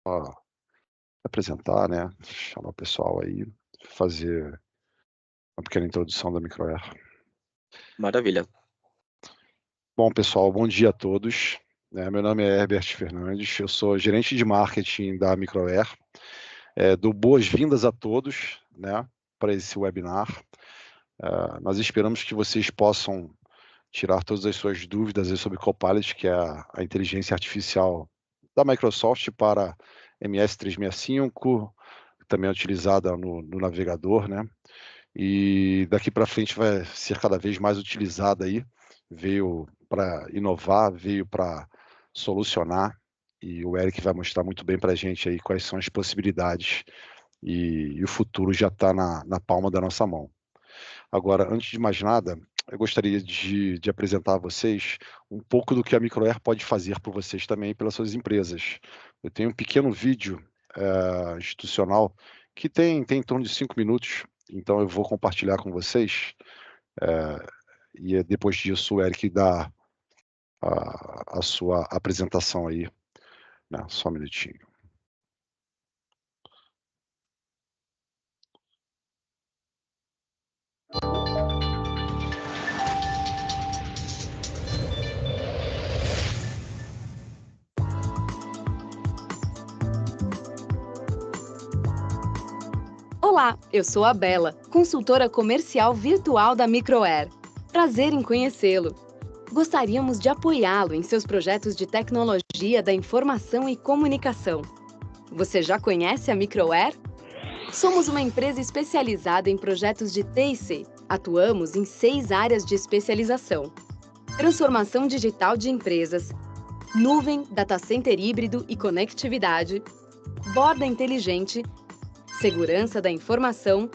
só apresentar, né, chamar o pessoal aí, fazer uma pequena introdução da Microair. Maravilha. Bom, pessoal, bom dia a todos, né, meu nome é Herbert Fernandes, eu sou gerente de marketing da Microair, dou boas-vindas a todos, né, para esse webinar. Nós esperamos que vocês possam tirar todas as suas dúvidas aí sobre Copilot, que é a inteligência artificial da Microsoft para MS365, também é utilizada no navegador, né? E daqui para frente vai ser cada vez mais utilizada aí. Veio para inovar, veio para solucionar, e o Eric vai mostrar muito bem para a gente aí quais são as possibilidades, e o futuro já está na palma da nossa mão. Agora, antes de mais nada, eu gostaria de apresentar a vocês um pouco do que a Microair pode fazer por vocês também, pelas suas empresas. Eu tenho um pequeno vídeo institucional que tem em torno de 5 minutos, então eu vou compartilhar com vocês, e depois disso o Eric dá a sua apresentação aí, né? Só um minutinho. Olá, eu sou a Bela, consultora comercial virtual da Microair. Prazer em conhecê-lo. Gostaríamos de apoiá-lo em seus projetos de tecnologia da informação e comunicação. Você já conhece a Microair? Somos uma empresa especializada em projetos de TIC. Atuamos em 6 áreas de especialização: transformação digital de empresas, nuvem, data center híbrido e conectividade, borda inteligente, segurança da informação,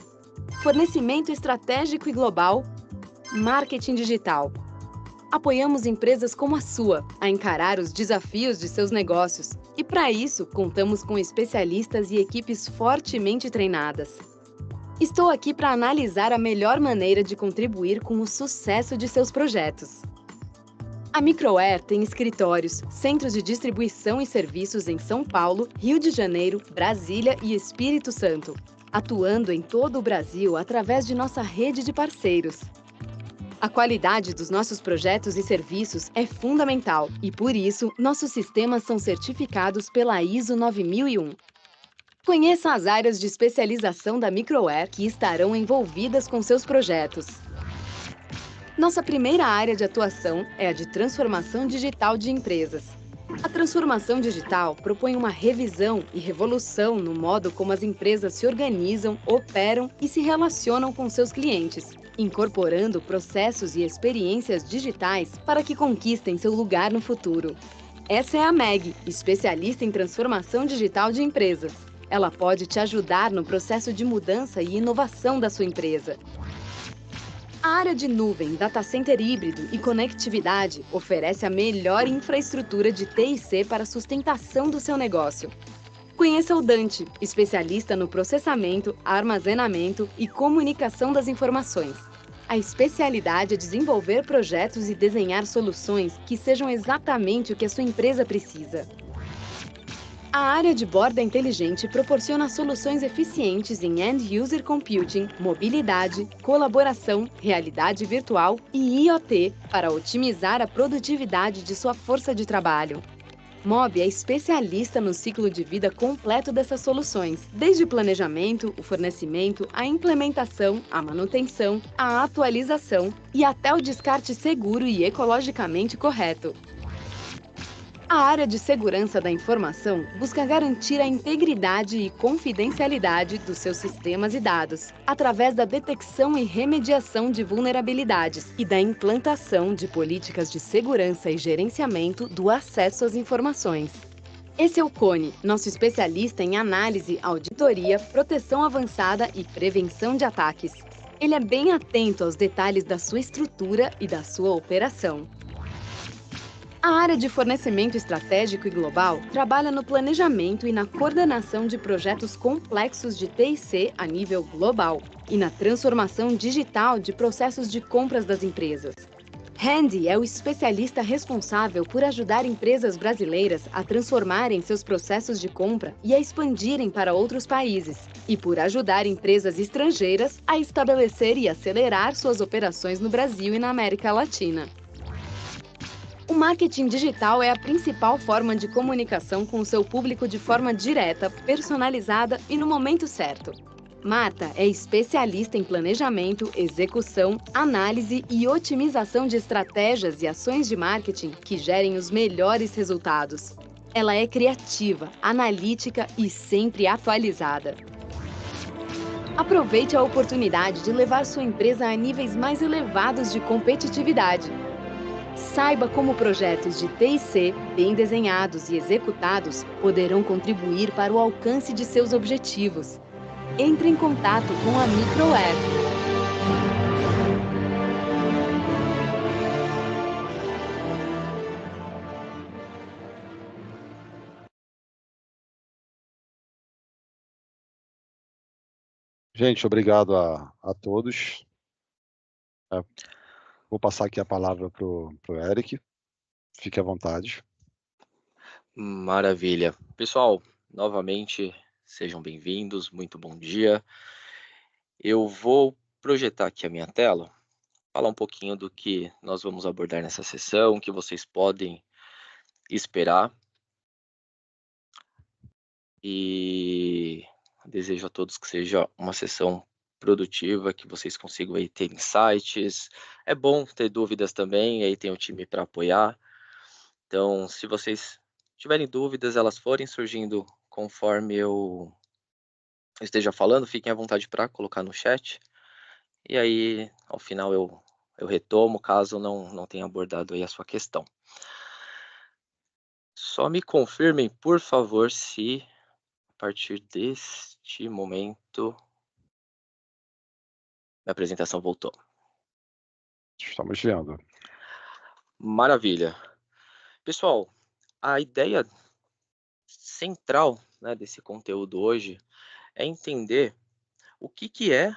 fornecimento estratégico e global, marketing digital. Apoiamos empresas como a sua a encarar os desafios de seus negócios e, para isso, contamos com especialistas e equipes fortemente treinadas. Estou aqui para analisar a melhor maneira de contribuir com o sucesso de seus projetos. A Microair tem escritórios, centros de distribuição e serviços em São Paulo, Rio de Janeiro, Brasília e Espírito Santo, atuando em todo o Brasil através de nossa rede de parceiros. A qualidade dos nossos projetos e serviços é fundamental e, por isso, nossos sistemas são certificados pela ISO 9001. Conheça as áreas de especialização da Microair que estarão envolvidas com seus projetos. Nossa primeira área de atuação é a de transformação digital de empresas. A transformação digital propõe uma revisão e revolução no modo como as empresas se organizam, operam e se relacionam com seus clientes, incorporando processos e experiências digitais para que conquistem seu lugar no futuro. Essa é a MEG, especialista em transformação digital de empresas. Ela pode te ajudar no processo de mudança e inovação da sua empresa. A área de nuvem, data center híbrido e conectividade oferece a melhor infraestrutura de TIC para a sustentação do seu negócio. Conheça o Dante, especialista no processamento, armazenamento e comunicação das informações. A especialidade é desenvolver projetos e desenhar soluções que sejam exatamente o que a sua empresa precisa. A área de borda inteligente proporciona soluções eficientes em End-User Computing, mobilidade, colaboração, realidade virtual e IoT para otimizar a produtividade de sua força de trabalho. MOB é especialista no ciclo de vida completo dessas soluções, desde o planejamento, o fornecimento, a implementação, a manutenção, a atualização e até o descarte seguro e ecologicamente correto. A área de segurança da informação busca garantir a integridade e confidencialidade dos seus sistemas e dados, através da detecção e remediação de vulnerabilidades e da implantação de políticas de segurança e gerenciamento do acesso às informações. Esse é o Cone, nosso especialista em análise, auditoria, proteção avançada e prevenção de ataques. Ele é bem atento aos detalhes da sua estrutura e da sua operação. A área de fornecimento estratégico e global trabalha no planejamento e na coordenação de projetos complexos de TIC a nível global e na transformação digital de processos de compras das empresas. Handy é o especialista responsável por ajudar empresas brasileiras a transformarem seus processos de compra e a expandirem para outros países, e por ajudar empresas estrangeiras a estabelecer e acelerar suas operações no Brasil e na América Latina. O marketing digital é a principal forma de comunicação com o seu público de forma direta, personalizada e no momento certo. Marta é especialista em planejamento, execução, análise e otimização de estratégias e ações de marketing que gerem os melhores resultados. Ela é criativa, analítica e sempre atualizada. Aproveite a oportunidade de levar sua empresa a níveis mais elevados de competitividade. Saiba como projetos de TIC, bem desenhados e executados, poderão contribuir para o alcance de seus objetivos. Entre em contato com a Microer. Gente, obrigado a todos. Vou passar aqui a palavra para o Eric. Fique à vontade. Maravilha. Pessoal, novamente, sejam bem-vindos, muito bom dia. Eu vou projetar aqui a minha tela, falar um pouquinho do que nós vamos abordar nessa sessão, o que vocês podem esperar. E desejo a todos que seja uma sessão produtiva, que vocês consigam aí ter insights. É bom ter dúvidas também, aí tem o time para apoiar. Então, se vocês tiverem dúvidas, elas forem surgindo conforme eu esteja falando, fiquem à vontade para colocar no chat. E aí, ao final, eu retomo, caso não tenha abordado aí a sua questão. Só me confirmem, por favor, se a partir deste momento minha apresentação voltou. Estamos vendo. Maravilha. Pessoal, a ideia central, né, desse conteúdo hoje é entender o que é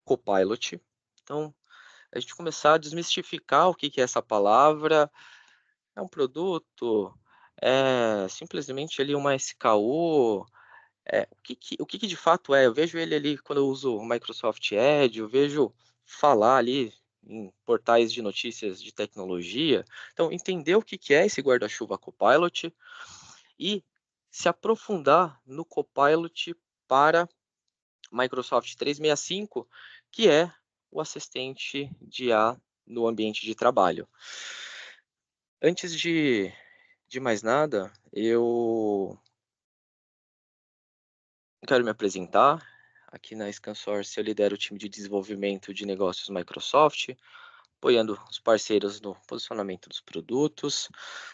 Copilot. Então, a gente começar a desmistificar o que é essa palavra. É um produto? É simplesmente ali uma SKU? O que de fato é? Eu vejo ele ali quando eu uso o Microsoft Edge, eu vejo falar ali em portais de notícias de tecnologia. Então, entender o que é esse guarda-chuva Copilot e se aprofundar no Copilot para Microsoft 365, que é o assistente de IA no ambiente de trabalho. Antes de mais nada, eu quero me apresentar. Aqui na ScanSource eu lidero o time de desenvolvimento de negócios Microsoft, apoiando os parceiros no posicionamento dos produtos.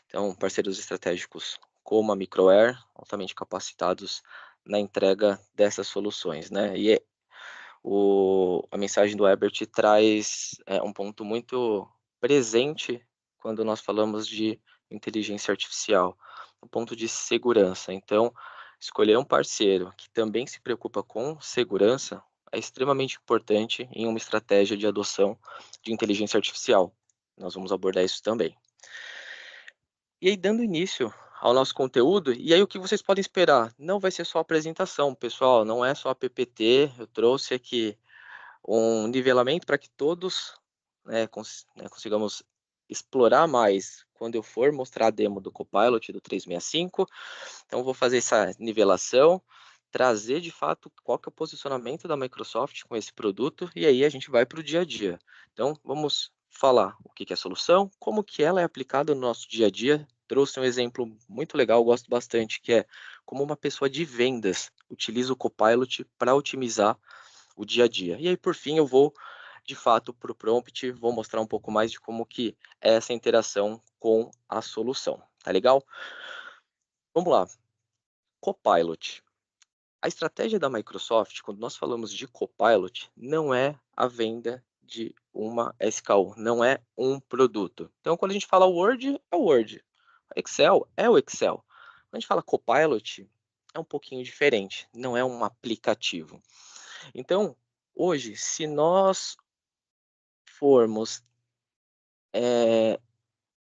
Então, parceiros estratégicos como a Microer, altamente capacitados na entrega dessas soluções, né? E a mensagem do Herbert traz um ponto muito presente quando nós falamos de inteligência artificial, o ponto de segurança. Então, escolher um parceiro que também se preocupa com segurança é extremamente importante em uma estratégia de adoção de inteligência artificial. Nós vamos abordar isso também. E aí, dando início ao nosso conteúdo, e aí o que vocês podem esperar? Não vai ser só apresentação, pessoal, não é só a PPT, eu trouxe aqui um nivelamento para que todos consigamos explorar mais quando eu for mostrar a demo do Copilot do 365. Então, vou fazer essa nivelação, trazer de fato qual que é o posicionamento da Microsoft com esse produto, e aí a gente vai para o dia a dia. Então, vamos falar o que é a solução, como que ela é aplicada no nosso dia a dia. Trouxe um exemplo muito legal, gosto bastante, que é como uma pessoa de vendas utiliza o Copilot para otimizar o dia a dia. E aí, por fim, eu vou, de fato, para o prompt, vou mostrar um pouco mais de como que é essa interação com a solução. Tá legal? Vamos lá. Copilot. A estratégia da Microsoft, quando nós falamos de Copilot, não é a venda de uma SKU, não é um produto. Então, quando a gente fala Word, é o Word. Excel é o Excel. Quando a gente fala Copilot, é um pouquinho diferente, não é um aplicativo. Então, hoje, se nós formos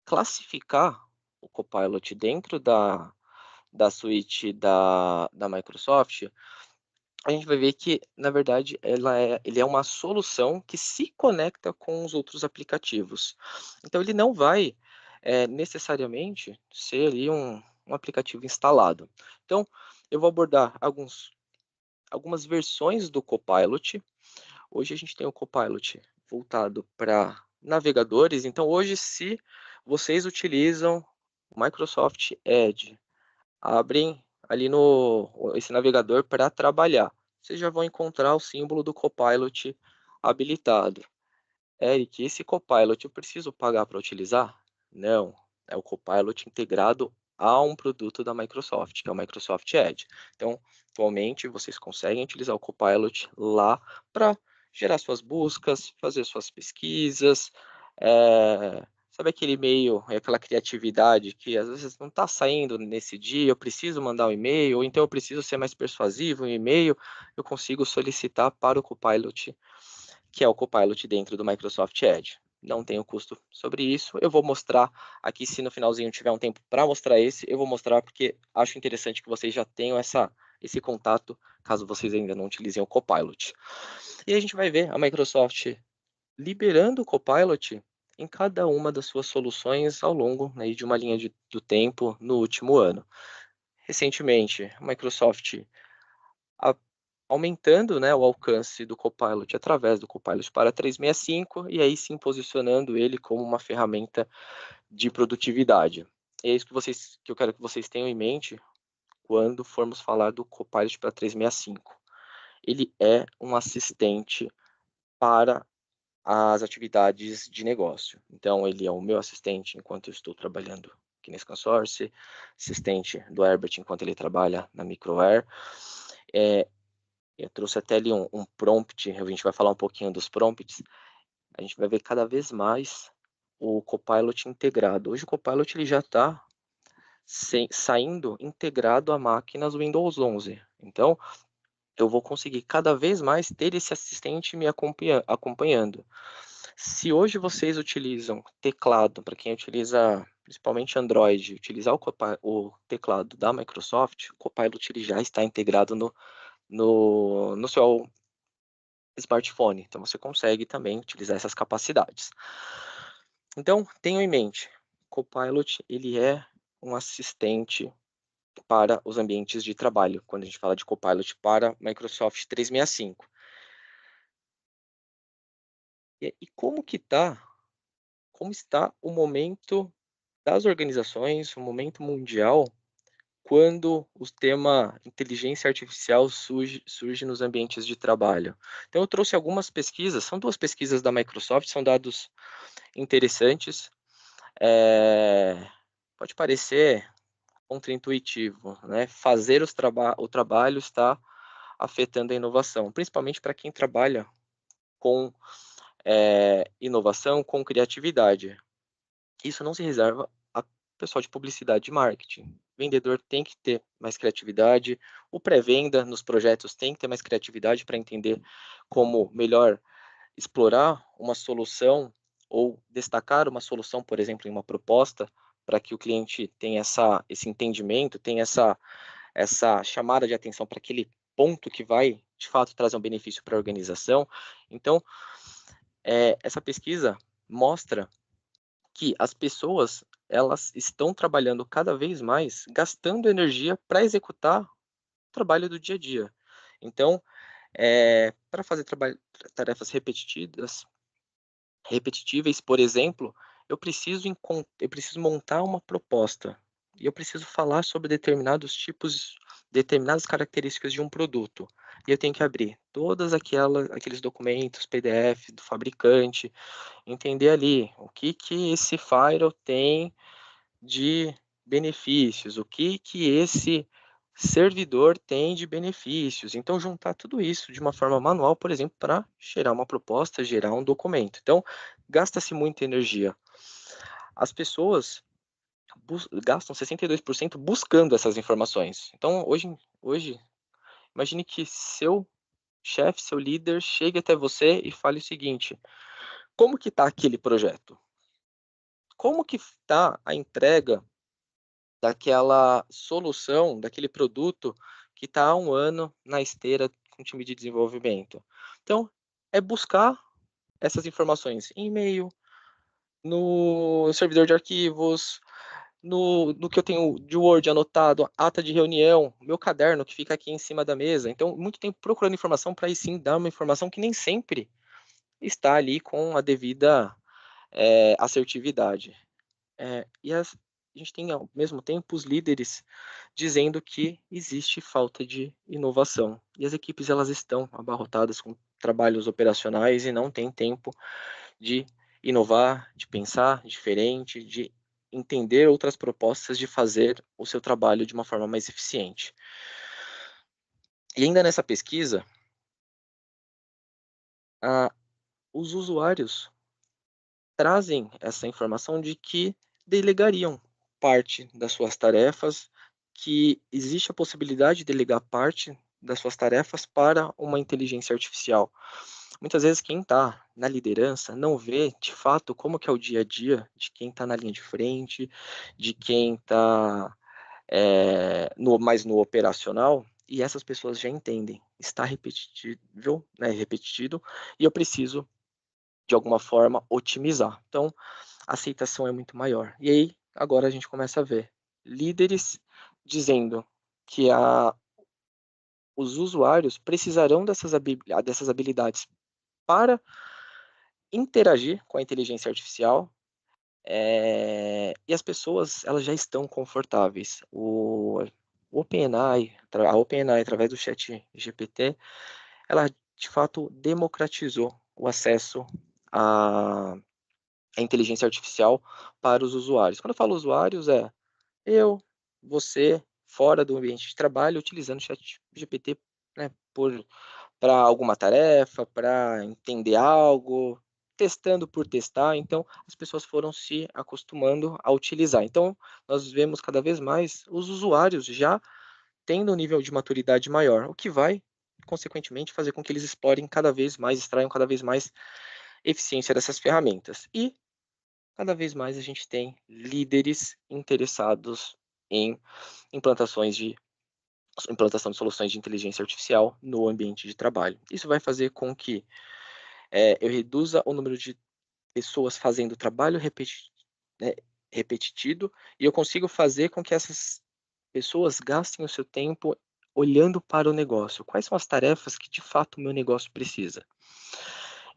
classificar o Copilot dentro da suíte da Microsoft, a gente vai ver que, na verdade, ele é uma solução que se conecta com os outros aplicativos. Então, ele não vai necessariamente ser ali um aplicativo instalado. Então, eu vou abordar algumas versões do Copilot. Hoje a gente tem o Copilot voltado para navegadores. Então, hoje, se vocês utilizam o Microsoft Edge, abrem ali esse navegador para trabalhar, vocês já vão encontrar o símbolo do Copilot habilitado. Eric, esse Copilot eu preciso pagar para utilizar? Não, é o Copilot integrado a um produto da Microsoft, que é o Microsoft Edge. Então, atualmente, vocês conseguem utilizar o Copilot lá para gerar suas buscas, fazer suas pesquisas, sabe aquele e-mail, aquela criatividade que às vezes não está saindo nesse dia, eu preciso mandar um e-mail, ou então eu preciso ser mais persuasivo em e-mail, eu consigo solicitar para o Copilot, que é o Copilot dentro do Microsoft Edge. Não tenho custo sobre isso. Eu vou mostrar aqui, se no finalzinho tiver um tempo para mostrar esse, eu vou mostrar porque acho interessante que vocês já tenham esse contato, caso vocês ainda não utilizem o Copilot. E a gente vai ver a Microsoft liberando o Copilot em cada uma das suas soluções ao longo, né, de uma linha do tempo no último ano. Recentemente, a Microsoft aumentando, né, o alcance do Copilot através do Copilot para 365 e aí sim posicionando ele como uma ferramenta de produtividade. E é isso que eu quero que vocês tenham em mente quando formos falar do Copilot para 365. Ele é um assistente para as atividades de negócio. Então, ele é o meu assistente enquanto eu estou trabalhando aqui na ScanSource, assistente do Herbert enquanto ele trabalha na Microair. Eu trouxe até ali um prompt, a gente vai falar um pouquinho dos prompts. A gente vai ver cada vez mais o Copilot integrado. Hoje o Copilot ele já está saindo integrado a máquinas Windows 11. Então, eu vou conseguir cada vez mais ter esse assistente me acompanhando. Se hoje vocês utilizam teclado, para quem utiliza principalmente Android, utilizar o teclado da Microsoft, o Copilot ele já está integrado no seu smartphone. Então, você consegue também utilizar essas capacidades. Então, tenham em mente, Copilot ele é um assistente para os ambientes de trabalho, quando a gente fala de Copilot para Microsoft 365. E como está o momento das organizações, o momento mundial, quando o tema inteligência artificial surge nos ambientes de trabalho? Então, eu trouxe algumas pesquisas, são 2 pesquisas da Microsoft, são dados interessantes. Pode parecer contraintuitivo, né? Fazer o trabalho está afetando a inovação, principalmente para quem trabalha com inovação, com criatividade. Isso não se reserva a pessoal de publicidade e marketing. O vendedor tem que ter mais criatividade, o pré-venda nos projetos tem que ter mais criatividade para entender como melhor explorar uma solução ou destacar uma solução, por exemplo, em uma proposta, para que o cliente tenha esse entendimento, tenha essa chamada de atenção para aquele ponto que vai, de fato, trazer um benefício para a organização. Então, essa pesquisa mostra que as pessoas elas estão trabalhando cada vez mais, gastando energia para executar o trabalho do dia a dia. Então, para fazer tarefas repetitíveis, por exemplo, eu preciso montar uma proposta e eu preciso falar sobre determinadas características de um produto. E eu tenho que abrir todas aqueles documentos, PDF do fabricante, entender ali o que esse firewall tem de benefícios, o que esse servidor tem de benefícios. Então, juntar tudo isso de uma forma manual, por exemplo, para gerar uma proposta, gerar um documento. Então, gasta-se muita energia. As pessoas gastam 62% buscando essas informações. Então, hoje, imagine que seu chefe, seu líder, chegue até você e fale o seguinte: como que está aquele projeto? como que está a entrega daquela solução, daquele produto que está há um ano na esteira com o time de desenvolvimento. Então, é buscar essas informações em e-mail, no servidor de arquivos, no que eu tenho de Word anotado, ata de reunião, meu caderno que fica aqui em cima da mesa. Então, muito tempo procurando informação para aí sim dar uma informação que nem sempre está ali com a devida assertividade. A gente tem, ao mesmo tempo, os líderes dizendo que existe falta de inovação. E as equipes elas estão abarrotadas com trabalhos operacionais e não tem tempo de inovar, de pensar diferente, de entender outras propostas de fazer o seu trabalho de uma forma mais eficiente. E ainda nessa pesquisa, os usuários trazem essa informação de que delegariam parte das suas tarefas, que existe a possibilidade de delegar parte das suas tarefas para uma inteligência artificial. Muitas vezes quem está na liderança não vê, de fato, como que é o dia a dia de quem está na linha de frente, de quem está mais no operacional, e essas pessoas já entendem. Está repetível, né, repetido, e eu preciso, de alguma forma, otimizar. Então, a aceitação é muito maior. E aí, agora a gente começa a ver líderes dizendo que os usuários precisarão dessas habilidades para interagir com a inteligência artificial, e as pessoas elas já estão confortáveis. A OpenAI, através do chat GPT, ela de fato democratizou o acesso à inteligência artificial para os usuários. Quando eu falo usuários, eu, você, fora do ambiente de trabalho, utilizando o chat GPT, né, para alguma tarefa, para entender algo, testando por testar. Então, as pessoas foram se acostumando a utilizar. Então, nós vemos cada vez mais os usuários já tendo um nível de maturidade maior, o que vai, consequentemente, fazer com que eles explorem cada vez mais, extraiam cada vez mais eficiência dessas ferramentas. E cada vez mais a gente tem líderes interessados em implantação de soluções de inteligência artificial no ambiente de trabalho. Isso vai fazer com que eu reduza o número de pessoas fazendo trabalho repetitivo e eu consigo fazer com que essas pessoas gastem o seu tempo olhando para o negócio. Quais são as tarefas que de fato o meu negócio precisa?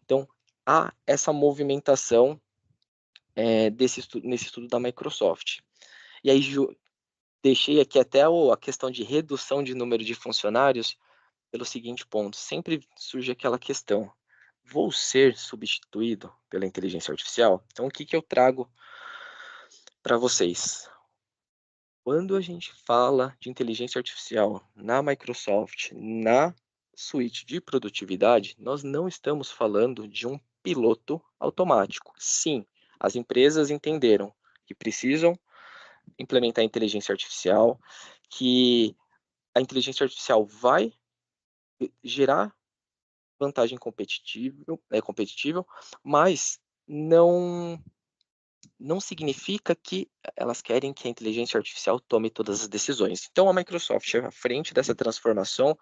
Então, há essa movimentação nesse estudo da Microsoft. E aí deixei aqui até a questão de redução de número de funcionários pelo seguinte ponto: sempre surge aquela questão: vou ser substituído pela inteligência artificial? Então, o que eu trago para vocês? Quando a gente fala de inteligência artificial na Microsoft, na suíte de produtividade, nós não estamos falando de um piloto automático. Sim, as empresas entenderam que precisam implementar a inteligência artificial, que a inteligência artificial vai gerar vantagem competitiva, mas não significa que elas querem que a inteligência artificial tome todas as decisões. Então, a Microsoft, à frente dessa transformação,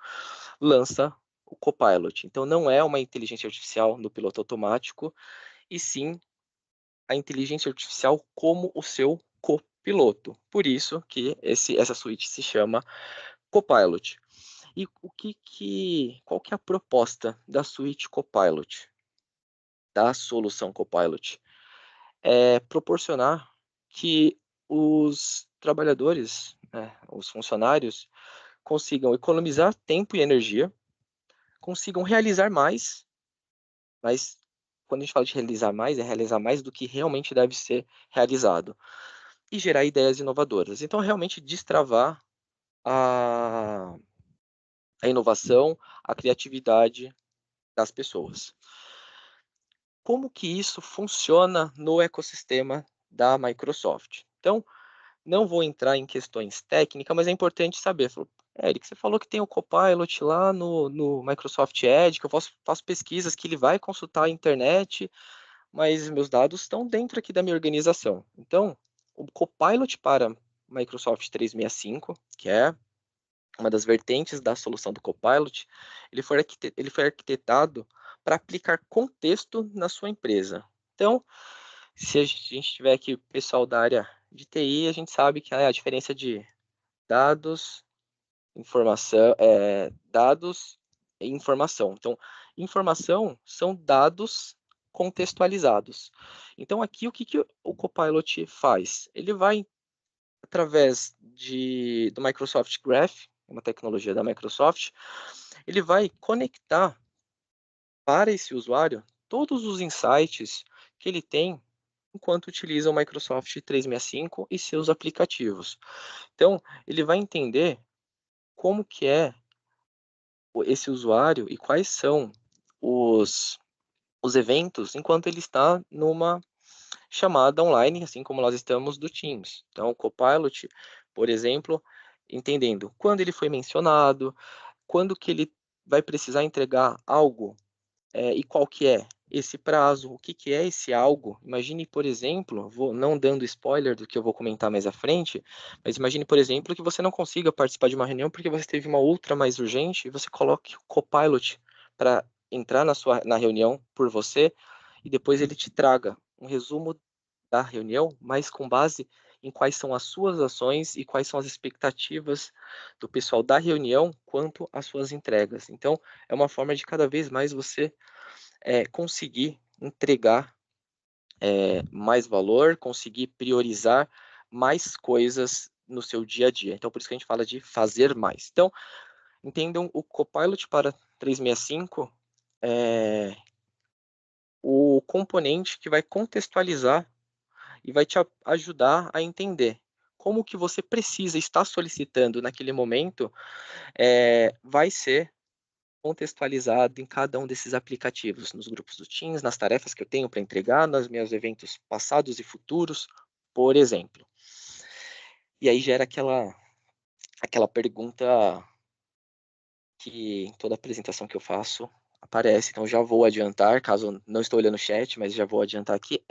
lança o Copilot. Então, não é uma inteligência artificial no piloto automático, e sim a inteligência artificial como o seu copiloto. Por isso que essa suíte se chama Copilot. E qual que é a proposta da suíte Copilot, da solução Copilot? É proporcionar que os trabalhadores, né, os funcionários, consigam economizar tempo e energia, consigam realizar mais, mas quando a gente fala de realizar mais, é realizar mais do que realmente deve ser realizado, e gerar ideias inovadoras. Então, realmente destravar a inovação, a criatividade das pessoas. Como que isso funciona no ecossistema da Microsoft? Então, não vou entrar em questões técnicas, mas é importante saber. Eric, você falou que tem o Copilot lá no Microsoft Edge, que eu faço pesquisas, que ele vai consultar a internet, mas meus dados estão dentro aqui da minha organização. Então, o Copilot para Microsoft 365, que é uma das vertentes da solução do Copilot, ele foi arquitetado para aplicar contexto na sua empresa. Então, se a gente tiver aqui o pessoal da área de TI, a gente sabe que a diferença de dados, dados e informação. Então, informação são dados contextualizados. Então, aqui o que o Copilot faz? Ele vai, através do Microsoft Graph, uma tecnologia da Microsoft, ele vai conectar para esse usuário todos os insights que ele tem enquanto utiliza o Microsoft 365 e seus aplicativos. Então, ele vai entender como que é esse usuário e quais são os eventos enquanto ele está numa chamada online, assim como nós estamos do Teams. Então, o Copilot, por exemplo, entendendo quando ele foi mencionado, quando que ele vai precisar entregar algo e qual que é esse prazo, o que que é esse algo. Imagine, por exemplo, não dando spoiler do que eu vou comentar mais à frente, mas imagine, por exemplo, que você não consiga participar de uma reunião porque você teve uma outra mais urgente e você coloque o Copilot para entrar na reunião por você e depois ele te traga um resumo da reunião, mas com base em quais são as suas ações e quais são as expectativas do pessoal da reunião quanto às suas entregas. Então, é uma forma de cada vez mais você conseguir entregar mais valor, conseguir priorizar mais coisas no seu dia a dia. Então, por isso que a gente fala de fazer mais. Então, entendam o Copilot para 365 é o componente que vai contextualizar e vai te ajudar a entender como que você precisa estar solicitando naquele momento vai ser contextualizado em cada um desses aplicativos, nos grupos do Teams, nas tarefas que eu tenho para entregar, nos meus eventos passados e futuros, por exemplo. E aí gera aquela pergunta que em toda apresentação que eu faço aparece, então já vou adiantar, caso não estou olhando o chat, mas já vou adiantar aqui,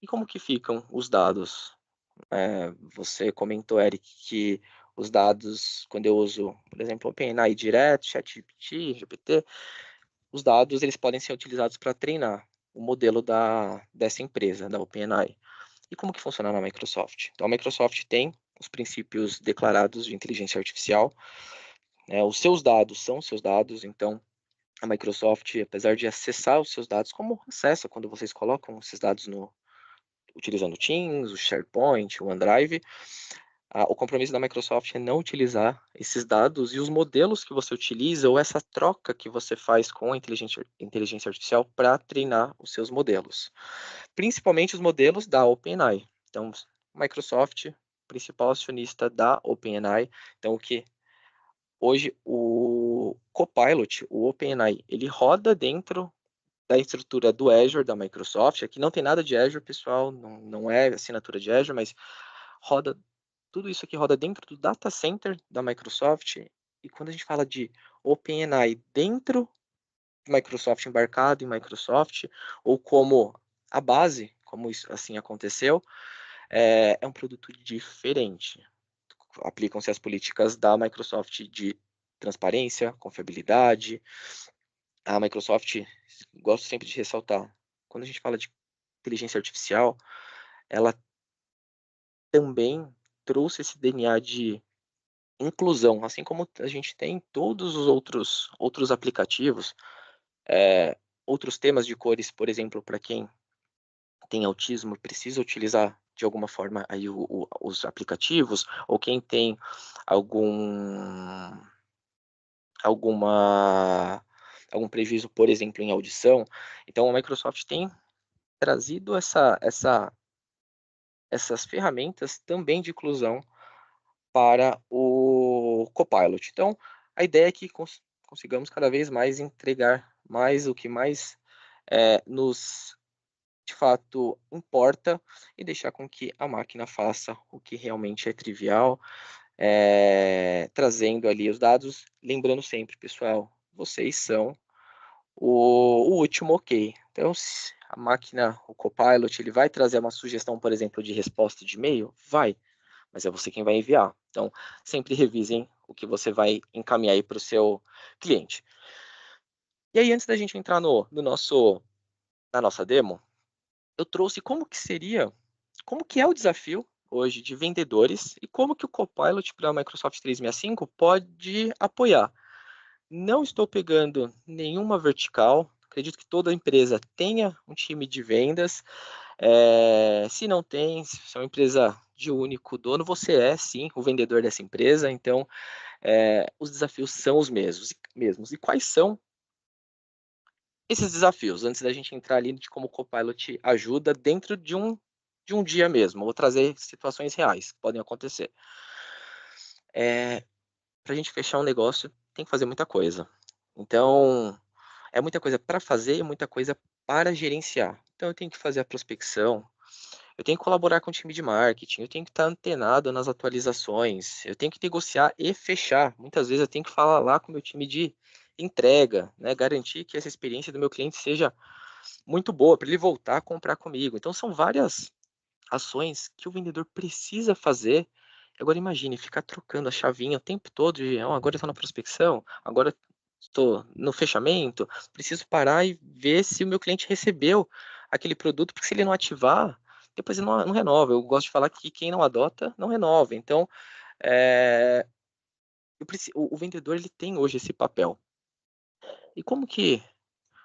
e como que ficam os dados? Você comentou, Eric, que os dados, quando eu uso, por exemplo, OpenAI direto, ChatGPT, GPT, os dados eles podem ser utilizados para treinar o modelo dessa empresa, da OpenAI. E como que funciona na Microsoft? Então, a Microsoft tem os princípios declarados de inteligência artificial, os seus dados são seus dados, então a Microsoft, apesar de acessar os seus dados, como acessa quando vocês colocam esses dados utilizando o Teams, o SharePoint, o OneDrive, o compromisso da Microsoft é não utilizar esses dados e os modelos que você utiliza ou essa troca que você faz com a inteligência artificial para treinar os seus modelos. Principalmente os modelos da OpenAI. Então, Microsoft, principal acionista da OpenAI. Então, o que hoje o Copilot, o OpenAI, ele roda dentro da estrutura do Azure da Microsoft. Aqui não tem nada de Azure, pessoal, não é assinatura de Azure, mas roda tudo isso aqui roda dentro do data center da Microsoft. E quando a gente fala de OpenAI dentro de Microsoft, embarcado em Microsoft, ou como a base, como isso assim aconteceu, é um produto diferente. Aplicam-se as políticas da Microsoft de transparência, confiabilidade. A Microsoft, gosto sempre de ressaltar, quando a gente fala de inteligência artificial, ela também trouxe esse DNA de inclusão, assim como a gente tem todos os outros aplicativos, outros temas de cores, por exemplo, para quem tem autismo precisa utilizar de alguma forma aí os aplicativos, ou quem tem algum alguma algum prejuízo, por exemplo, em audição. Então a Microsoft tem trazido essas ferramentas também de inclusão para o Copilot. Então, a ideia é que consigamos cada vez mais entregar mais o que mais nos, de fato, importa e deixar com que a máquina faça o que realmente é trivial, trazendo ali os dados. Lembrando sempre, pessoal, vocês são o último ok. Então, a máquina, o Copilot, ele vai trazer uma sugestão, por exemplo, de resposta de e-mail? Vai, mas é você quem vai enviar. Então, sempre revisem o que você vai encaminhar aí para o seu cliente. E aí, antes da gente entrar na nossa demo, eu trouxe como que é o desafio hoje de vendedores e como que o Copilot para a Microsoft 365 pode apoiar. Não estou pegando nenhuma vertical, acredito que toda empresa tenha um time de vendas. Se não tem, se é uma empresa de único dono, você é sim o vendedor dessa empresa, então os desafios são os mesmos. E quais são esses desafios? Antes da gente entrar ali de como o Copilot ajuda dentro de um dia mesmo, eu vou trazer situações reais que podem acontecer. Para a gente fechar um negócio, tem que fazer muita coisa. Então, é muita coisa para fazer e muita coisa para gerenciar. Então, eu tenho que fazer a prospecção, eu tenho que colaborar com o time de marketing, eu tenho que estar antenado nas atualizações, eu tenho que negociar e fechar. Muitas vezes eu tenho que falar lá com o meu time de entrega, né, garantir que essa experiência do meu cliente seja muito boa para ele voltar a comprar comigo. Então, são várias ações que o vendedor precisa fazer. Agora imagine, ficar trocando a chavinha o tempo todo de agora eu estou na prospecção, agora estou no fechamento, preciso parar e ver se o meu cliente recebeu aquele produto, porque se ele não ativar, depois ele não renova. Eu gosto de falar que quem não adota, não renova. Então, o vendedor ele tem hoje esse papel. E como que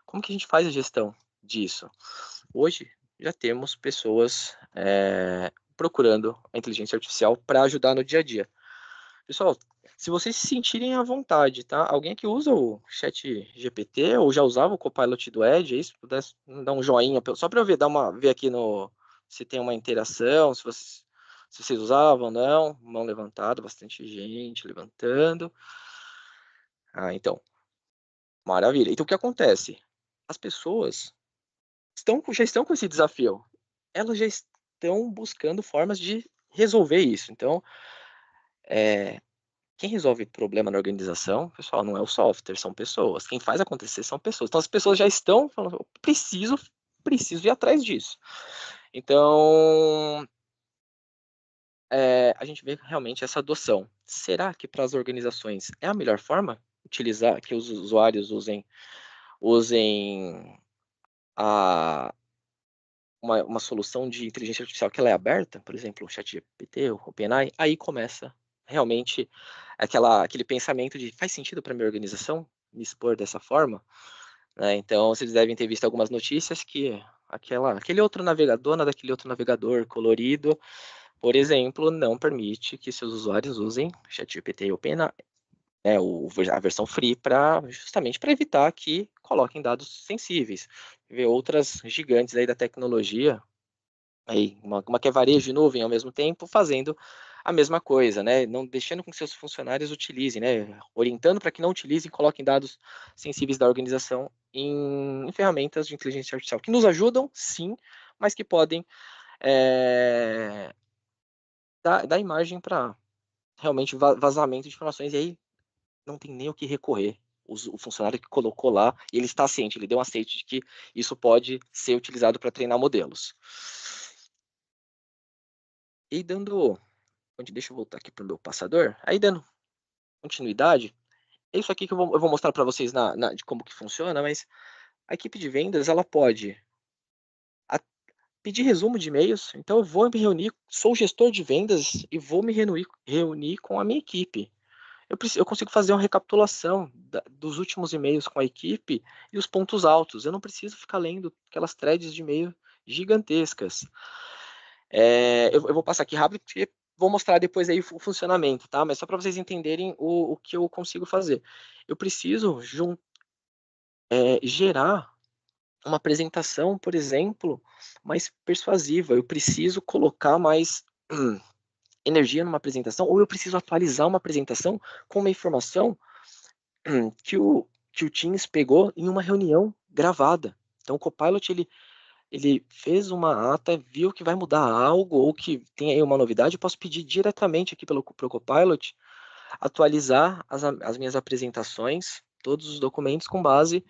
a gente faz a gestão disso? Hoje já temos pessoas procurando a inteligência artificial para ajudar no dia a dia. Pessoal, se vocês se sentirem à vontade, tá? Alguém que usa o Chat GPT ou já usava o Copilot do Edge, aí, se pudesse dar um joinha, só para eu ver aqui se tem uma interação, se vocês usavam ou não. Mão levantada, bastante gente levantando. Então, maravilha. Então, o que acontece? As pessoas já estão com esse desafio. Elas já estão buscando formas de resolver isso. Então, quem resolve problema na organização, pessoal, não é o software, são pessoas. Quem faz acontecer são pessoas. Então, as pessoas já estão falando, eu preciso ir atrás disso. Então, a gente vê realmente essa adoção. Será que para as organizações é a melhor forma utilizar, que os usuários usem uma solução de inteligência artificial que ela é aberta, por exemplo, o ChatGPT, o OpenAI, aí começa realmente aquele pensamento de faz sentido para minha organização me expor dessa forma? Né? Então, vocês devem ter visto algumas notícias que aquele outro navegador, daquele outro navegador colorido, por exemplo, não permite que seus usuários usem ChatGPT e OpenAI, a versão free, justamente para evitar que coloquem dados sensíveis. Ver outras gigantes aí da tecnologia, aí uma que é varejo de nuvem ao mesmo tempo, fazendo a mesma coisa, né? Não deixando com que seus funcionários utilizem, né? Orientando para que não utilizem, coloquem dados sensíveis da organização em ferramentas de inteligência artificial, que nos ajudam, sim, mas que podem dar imagem para realmente vazamento de informações, e aí não tem nem o que recorrer. O funcionário que colocou lá, ele está ciente, ele deu um aceite de que isso pode ser utilizado para treinar modelos. E deixa eu voltar aqui para o meu passador. Aí dando continuidade, é isso aqui que eu vou mostrar para vocês de como que funciona, mas a equipe de vendas, ela pode pedir resumo de e-mails, então eu vou me reunir, sou gestor de vendas e vou me reunir com a minha equipe. Eu consigo fazer uma recapitulação dos últimos e-mails com a equipe e os pontos altos. Eu não preciso ficar lendo aquelas threads de e-mail gigantescas. Eu vou passar aqui rápido, porque vou mostrar depois aí o funcionamento, tá? Mas só para vocês entenderem o que eu consigo fazer. Eu preciso gerar uma apresentação, por exemplo, mais persuasiva. Eu preciso colocar mais energia numa apresentação, ou eu preciso atualizar uma apresentação com uma informação que o Teams pegou em uma reunião gravada. Então, o Copilot, ele fez uma ata, viu que vai mudar algo, ou que tem aí uma novidade, eu posso pedir diretamente aqui pro Copilot atualizar as minhas apresentações, todos os documentos com base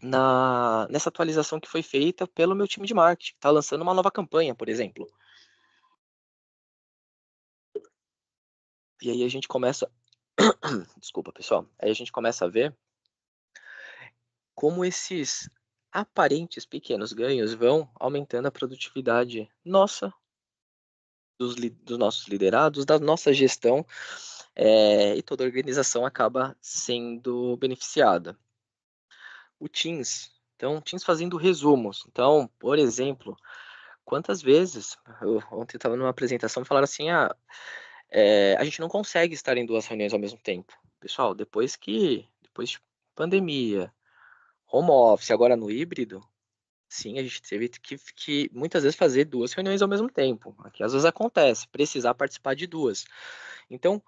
nessa atualização que foi feita pelo meu time de marketing, que está lançando uma nova campanha, por exemplo. E aí a gente começa... Desculpa, pessoal. Aí a gente começa a ver como esses aparentes pequenos ganhos vão aumentando a produtividade nossa, dos nossos liderados, da nossa gestão, e toda a organização acaba sendo beneficiada. O Teams. Então, Teams fazendo resumos. Então, por exemplo, quantas vezes, ontem eu estava numa apresentação e falaram assim, a gente não consegue estar em 2 reuniões ao mesmo tempo. Pessoal, depois de pandemia, home office, agora no híbrido, sim, a gente teve que muitas vezes fazer 2 reuniões ao mesmo tempo. Aqui às vezes acontece, precisar participar de 2. Então,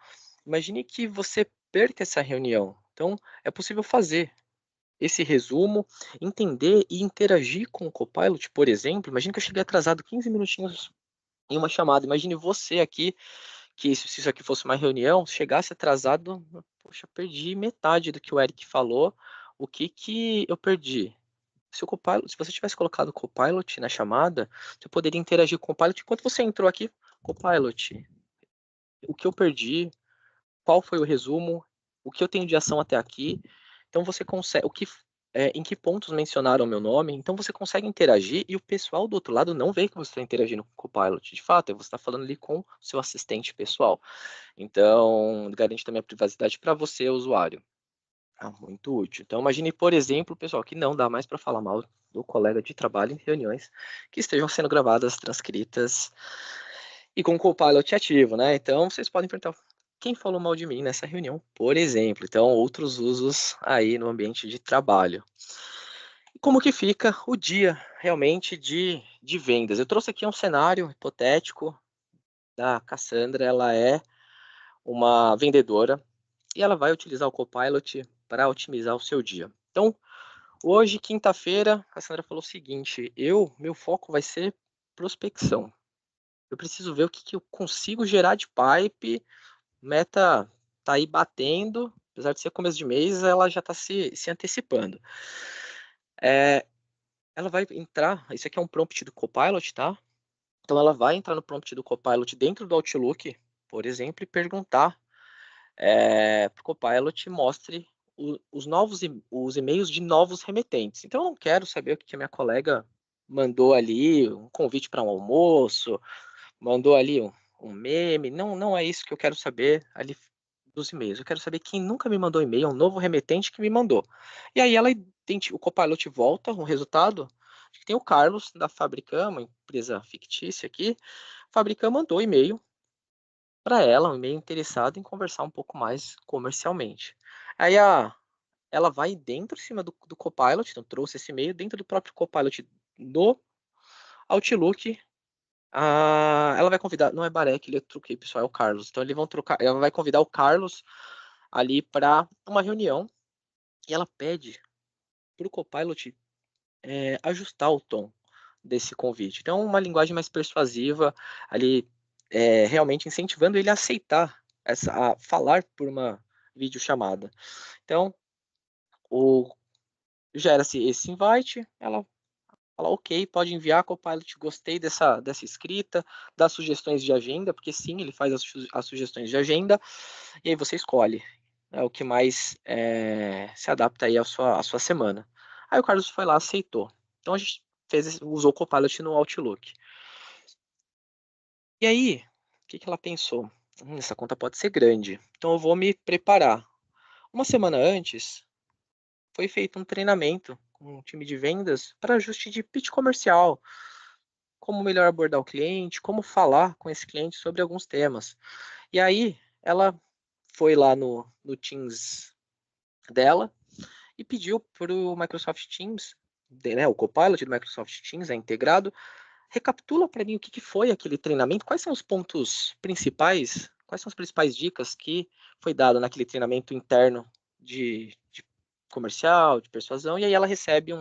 imagine que você perca essa reunião. Então, é possível fazer esse resumo, entender e interagir com o Copilot, por exemplo. Imagine que eu cheguei atrasado 15 minutinhos em uma chamada. Imagine você aqui, que se isso aqui fosse uma reunião, chegasse atrasado, poxa, perdi metade do que o Eric falou. O que eu perdi? Se você tivesse colocado o Copilot na chamada, você poderia interagir com o Copilot enquanto você entrou aqui. Copilot, o que eu perdi? Qual foi o resumo? O que eu tenho de ação até aqui? Então você consegue, em que pontos mencionaram o meu nome? Então você consegue interagir e o pessoal do outro lado não vê que você está interagindo com o Copilot. De fato, você está falando ali com o seu assistente pessoal. Então garante também a privacidade para você, usuário. Muito útil. Então, imagine, por exemplo, pessoal, que não dá mais para falar mal do colega de trabalho em reuniões que estejam sendo gravadas, transcritas e com o Copilot ativo, né? Então, vocês podem perguntar quem falou mal de mim nessa reunião, por exemplo. Então, outros usos aí no ambiente de trabalho. E como que fica o dia realmente de vendas? Eu trouxe aqui um cenário hipotético da Cassandra. Ela é uma vendedora e ela vai utilizar o Copilot para otimizar o seu dia. Então, hoje, quinta-feira, a Cassandra falou o seguinte: meu foco vai ser prospecção. Eu preciso ver o que eu consigo gerar de pipe. Meta tá aí batendo, apesar de ser começo de mês, ela já está se antecipando. Ela vai entrar, isso aqui é um prompt do Copilot, tá? Então ela vai entrar no prompt do Copilot dentro do Outlook, por exemplo, e perguntar para o Copilot mostre os e-mails de novos remetentes. Então eu não quero saber o que a minha colega mandou ali, um convite para um almoço, mandou ali um meme. Não, não é isso que eu quero saber ali dos e-mails. Eu quero saber quem nunca me mandou e-mail, um novo remetente que me mandou. E aí o Copilot volta um resultado. Tem o Carlos da Fabricam, uma empresa fictícia aqui. Fabricam mandou e-mail para ela, um e-mail interessado em conversar um pouco mais comercialmente. Aí ela vai dentro, em cima do Copilot, então trouxe esse e-mail dentro do próprio Copilot do Outlook. Ela vai convidar, não é Barek, eu truquei, pessoal, é o Carlos. Então ela vai convidar o Carlos ali para uma reunião e ela pede para o Copilot ajustar o tom desse convite. Então, uma linguagem mais persuasiva, ali realmente incentivando ele a aceitar, a falar por uma videochamada. Então, gera-se esse invite, ela fala, ok, pode enviar, Copilot, gostei dessa escrita, dá sugestões de agenda, porque sim, ele faz as sugestões de agenda, e aí você escolhe o que mais se adapta aí à sua semana. Aí o Carlos foi lá, aceitou. Então a gente usou o Copilot no Outlook. E aí, o que ela pensou? Essa conta pode ser grande, então eu vou me preparar. Uma semana antes, foi feito um treinamento com um time de vendas para ajuste de pitch comercial, como melhor abordar o cliente, como falar com esse cliente sobre alguns temas. E aí, ela foi lá no Teams dela e pediu para o Microsoft Teams, o Copilot do Microsoft Teams, integrado, recapitula para mim o que foi aquele treinamento, quais são os pontos principais, quais são as principais dicas que foi dado naquele treinamento interno de comercial, de persuasão, e aí ela recebe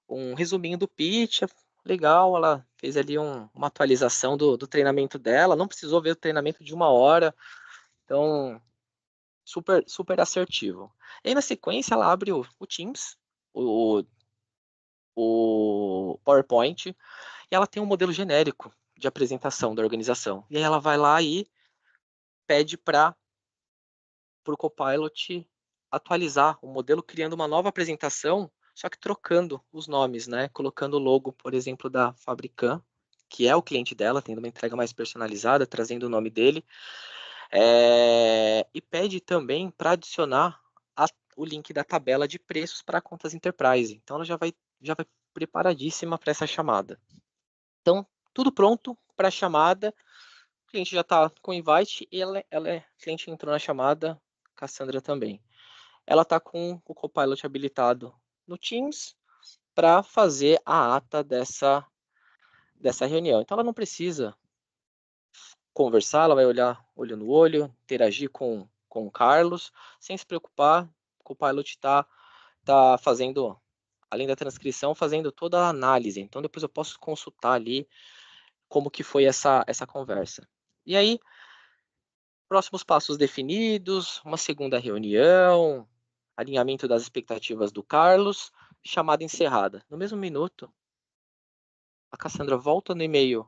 um resuminho do pitch, legal, ela fez ali uma atualização do treinamento dela, não precisou ver o treinamento de 1 hora, então super, super assertivo. E aí na sequência ela abre o Teams, o PowerPoint, e ela tem um modelo genérico de apresentação da organização. E aí ela vai lá e pede para o Copilot atualizar o modelo, criando uma nova apresentação, só que trocando os nomes, né? Colocando o logo, por exemplo, da Fabricam, que é o cliente dela, tendo uma entrega mais personalizada, trazendo o nome dele. E pede também para adicionar o link da tabela de preços para contas Enterprise. Então ela já vai preparadíssima para essa chamada. Então, tudo pronto para a chamada. O cliente já está com o invite e o cliente entrou na chamada, Cassandra também. Ela está com o Copilot habilitado no Teams para fazer a ata dessa reunião. Então ela não precisa conversar, ela vai olhar olho no olho, interagir com o Carlos, sem se preocupar. O Copilot está fazendo, além da transcrição, fazendo toda a análise. Então depois eu posso consultar ali como que foi essa conversa. E aí, próximos passos definidos, uma segunda reunião, alinhamento das expectativas do Carlos, chamada encerrada. No mesmo minuto, a Cassandra volta no e-mail,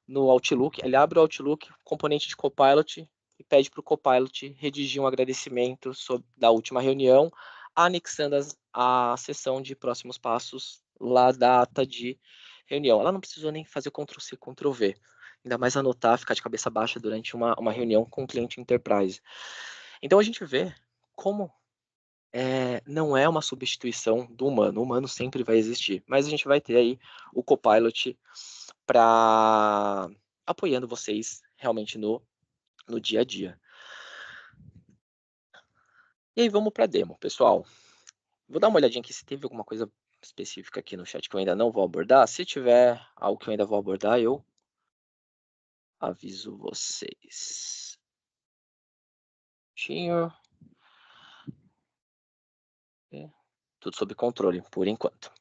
no Outlook, ele abre o Outlook, componente de Copilot, e pede para o Copilot redigir um agradecimento da última reunião, anexando a sessão de próximos passos lá da ata de reunião. Ela não precisou nem fazer Ctrl+C, Ctrl+V. Ainda mais anotar, ficar de cabeça baixa durante uma reunião com o cliente Enterprise. Então a gente vê como não é uma substituição do humano. O humano sempre vai existir. Mas a gente vai ter aí o Copilot apoiando vocês realmente no dia a dia. E aí vamos para a demo, pessoal. Vou dar uma olhadinha aqui se teve alguma coisa específica aqui no chat que eu ainda não vou abordar. Se tiver algo que eu ainda vou abordar, eu aviso vocês. Tudo sob controle, por enquanto.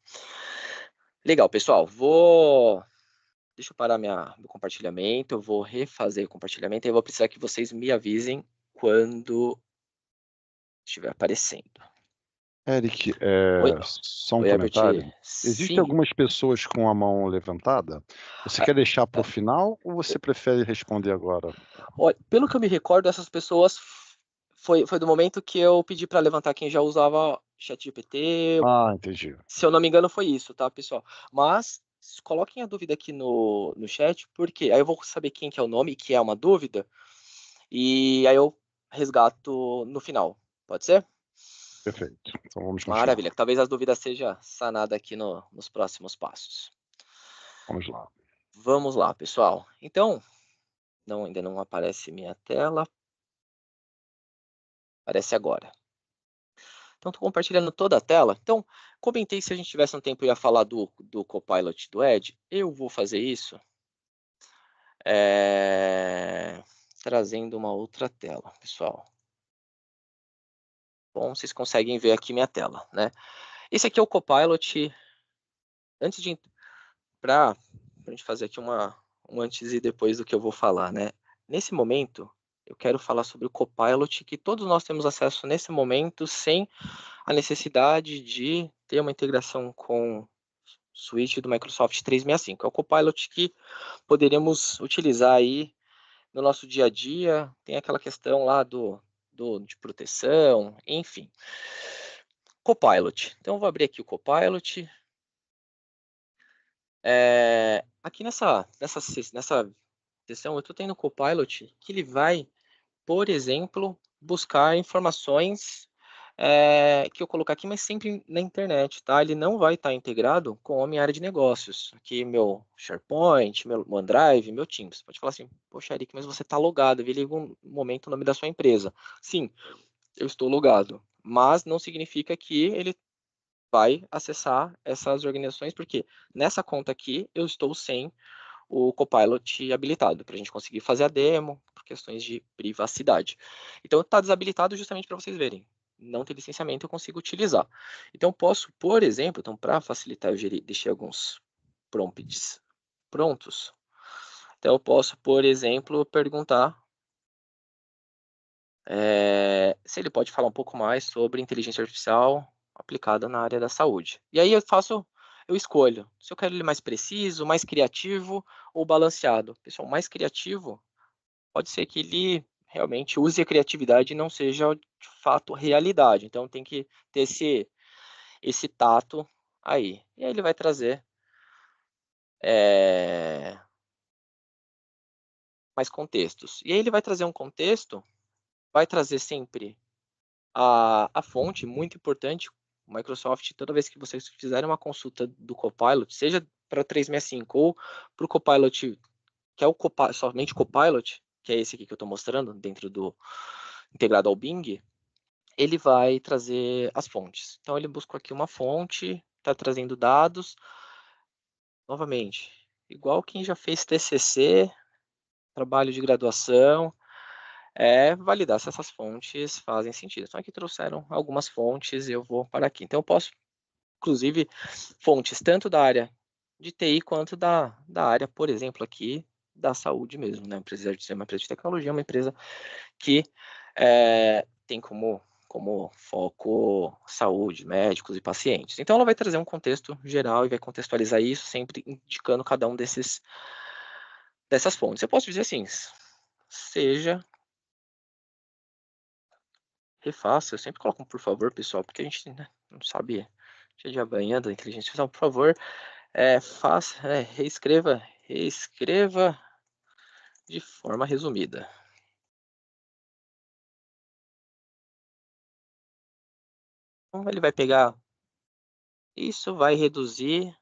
Legal, pessoal. Deixa eu parar meu compartilhamento. Eu vou refazer o compartilhamento e eu vou precisar que vocês me avisem quando estiver aparecendo. Eric, Oi, só um oi, Herbert. comentário. Existem Sim. algumas pessoas com a mão levantada. Você quer deixar para o final ou você prefere responder agora? Olha, pelo que eu me recordo, essas pessoas foi do momento que eu pedi para levantar quem já usava ChatGPT. Ah, entendi. Se eu não me engano, foi isso, tá, pessoal? Mas coloquem a dúvida aqui no chat, porque aí eu vou saber quem que é o nome, que é uma dúvida, e aí eu resgato no final. Pode ser? Perfeito. Então vamos continuar. Maravilha. Talvez as dúvidas seja sanada aqui nos próximos passos. Vamos lá. Vamos lá, pessoal. Então, ainda não aparece minha tela. Aparece agora. Então, estou compartilhando toda a tela. Então, comentei se a gente tivesse um tempo, eu ia falar do Copilot do Edge. Eu vou fazer isso trazendo uma outra tela, pessoal. Bom, vocês conseguem ver aqui minha tela, né? Esse aqui é o Copilot. Antes de para a gente fazer aqui um antes e depois do que eu vou falar, né? Nesse momento, eu quero falar sobre o Copilot que todos nós temos acesso nesse momento, sem a necessidade de ter uma integração com suíte do Microsoft 365. É o Copilot que poderíamos utilizar aí no nosso dia a dia. Tem aquela questão lá de proteção, enfim. Copilot. Então, eu vou abrir aqui o Copilot. Aqui nessa sessão, eu estou tendo o Copilot que ele vai, por exemplo, buscar informações que eu colocar aqui, mas sempre na internet, tá? Ele não vai estar integrado com a minha área de negócios. Aqui meu SharePoint, meu OneDrive, meu Teams. Você pode falar assim, poxa, Eric, mas você está logado, vi em algum momento o nome da sua empresa. Sim, eu estou logado, mas não significa que ele vai acessar essas organizações, porque nessa conta aqui eu estou sem o Copilot habilitado, para a gente conseguir fazer a demo, por questões de privacidade. Então, está desabilitado justamente para vocês verem. Não tem licenciamento, eu consigo utilizar. Então, posso, por exemplo, para facilitar, eu deixei alguns prompts prontos. Então, eu posso, por exemplo, perguntar se ele pode falar um pouco mais sobre inteligência artificial aplicada na área da saúde. E aí eu escolho se eu quero ele mais preciso, mais criativo ou balanceado. Pessoal, mais criativo pode ser que ele realmente use a criatividade e não seja de fato realidade. Então tem que ter esse tato aí. E aí ele vai trazer mais contextos. E aí ele vai trazer um contexto, vai trazer sempre a fonte, muito importante. O Microsoft, toda vez que vocês fizerem uma consulta do Copilot, seja para 365 ou para o Copilot, que é o somente Copilot, que é esse aqui que eu estou mostrando, dentro do integrado ao Bing, ele vai trazer as fontes. Então ele busca aqui uma fonte, está trazendo dados, novamente, igual quem já fez TCC, trabalho de graduação, validar se essas fontes fazem sentido. Então aqui trouxeram algumas fontes e eu vou para aqui. Então eu posso, inclusive, fontes tanto da área de TI quanto da área, por exemplo, aqui da saúde mesmo, né? Precisa de ser uma empresa de tecnologia, uma empresa que tem como foco saúde, médicos e pacientes. Então ela vai trazer um contexto geral e vai contextualizar isso, sempre indicando cada um dessas fontes. Eu posso dizer assim, seja refaça, eu sempre coloco um por favor, pessoal, porque a gente, né, não sabe dia de amanhã da inteligência artificial, por favor, reescreva de forma resumida. Então ele vai pegar isso, vai reduzir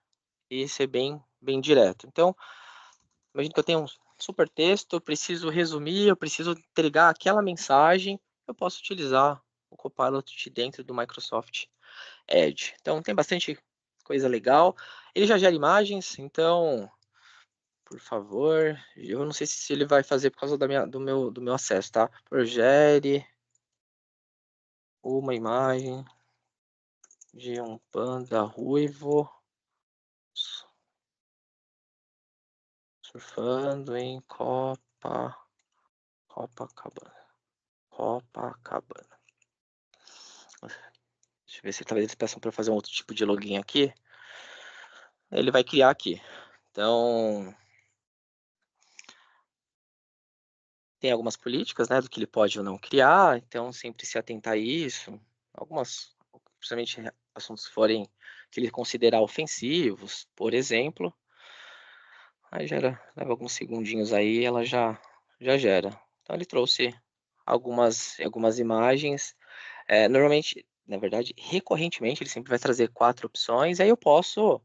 e ser bem direto. Então, imagina que eu tenho um super texto, eu preciso resumir, eu preciso entregar aquela mensagem, eu posso utilizar o Copilot dentro do Microsoft Edge. Então, tem bastante coisa legal. Ele já gera imagens, então, por favor, eu não sei se ele vai fazer por causa do meu acesso, tá? Gere uma imagem de um panda ruivo surfando em Copacabana. Deixa eu ver se talvez eles peçam para fazer um outro tipo de login aqui. Ele vai criar aqui. Então, tem algumas políticas, né, do que ele pode ou não criar. Então, sempre se atentar a isso. Algumas, principalmente assuntos que forem que ele considerar ofensivos, por exemplo. Aí leva alguns segundinhos aí, ela já gera. Então, ele trouxe algumas imagens. Normalmente, na verdade, recorrentemente, ele sempre vai trazer 4 opções. Aí eu posso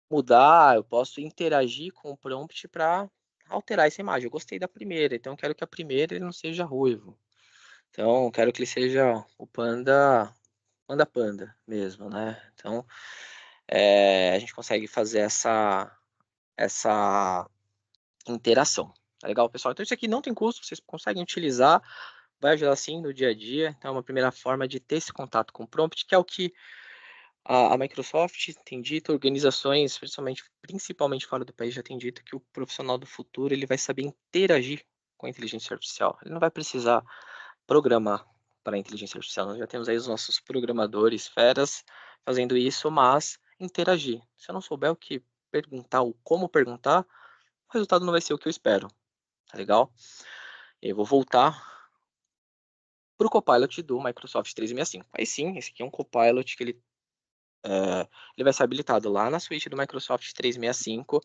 mudar, eu posso interagir com o prompt para alterar essa imagem. Eu gostei da primeira, então eu quero que a primeira ele não seja ruivo. Então, eu quero que ele seja o panda mesmo, né? Então, a gente consegue fazer essa interação. Tá legal, pessoal? Então, isso aqui não tem custo, vocês conseguem utilizar, vai ajudar sim no dia a dia. Então, é uma primeira forma de ter esse contato com o prompt, que é o que a Microsoft tem dito, organizações, principalmente fora do país, já tem dito que o profissional do futuro ele vai saber interagir com a inteligência artificial. Ele não vai precisar programar para a inteligência artificial. Nós já temos aí os nossos programadores, feras, fazendo isso, mas interagir. Se eu não souber o que perguntar ou como perguntar, o resultado não vai ser o que eu espero. Tá legal? Eu vou voltar para o Copilot do Microsoft 365. Aí sim, esse aqui é um Copilot que ele vai ser habilitado lá na suíte do Microsoft 365.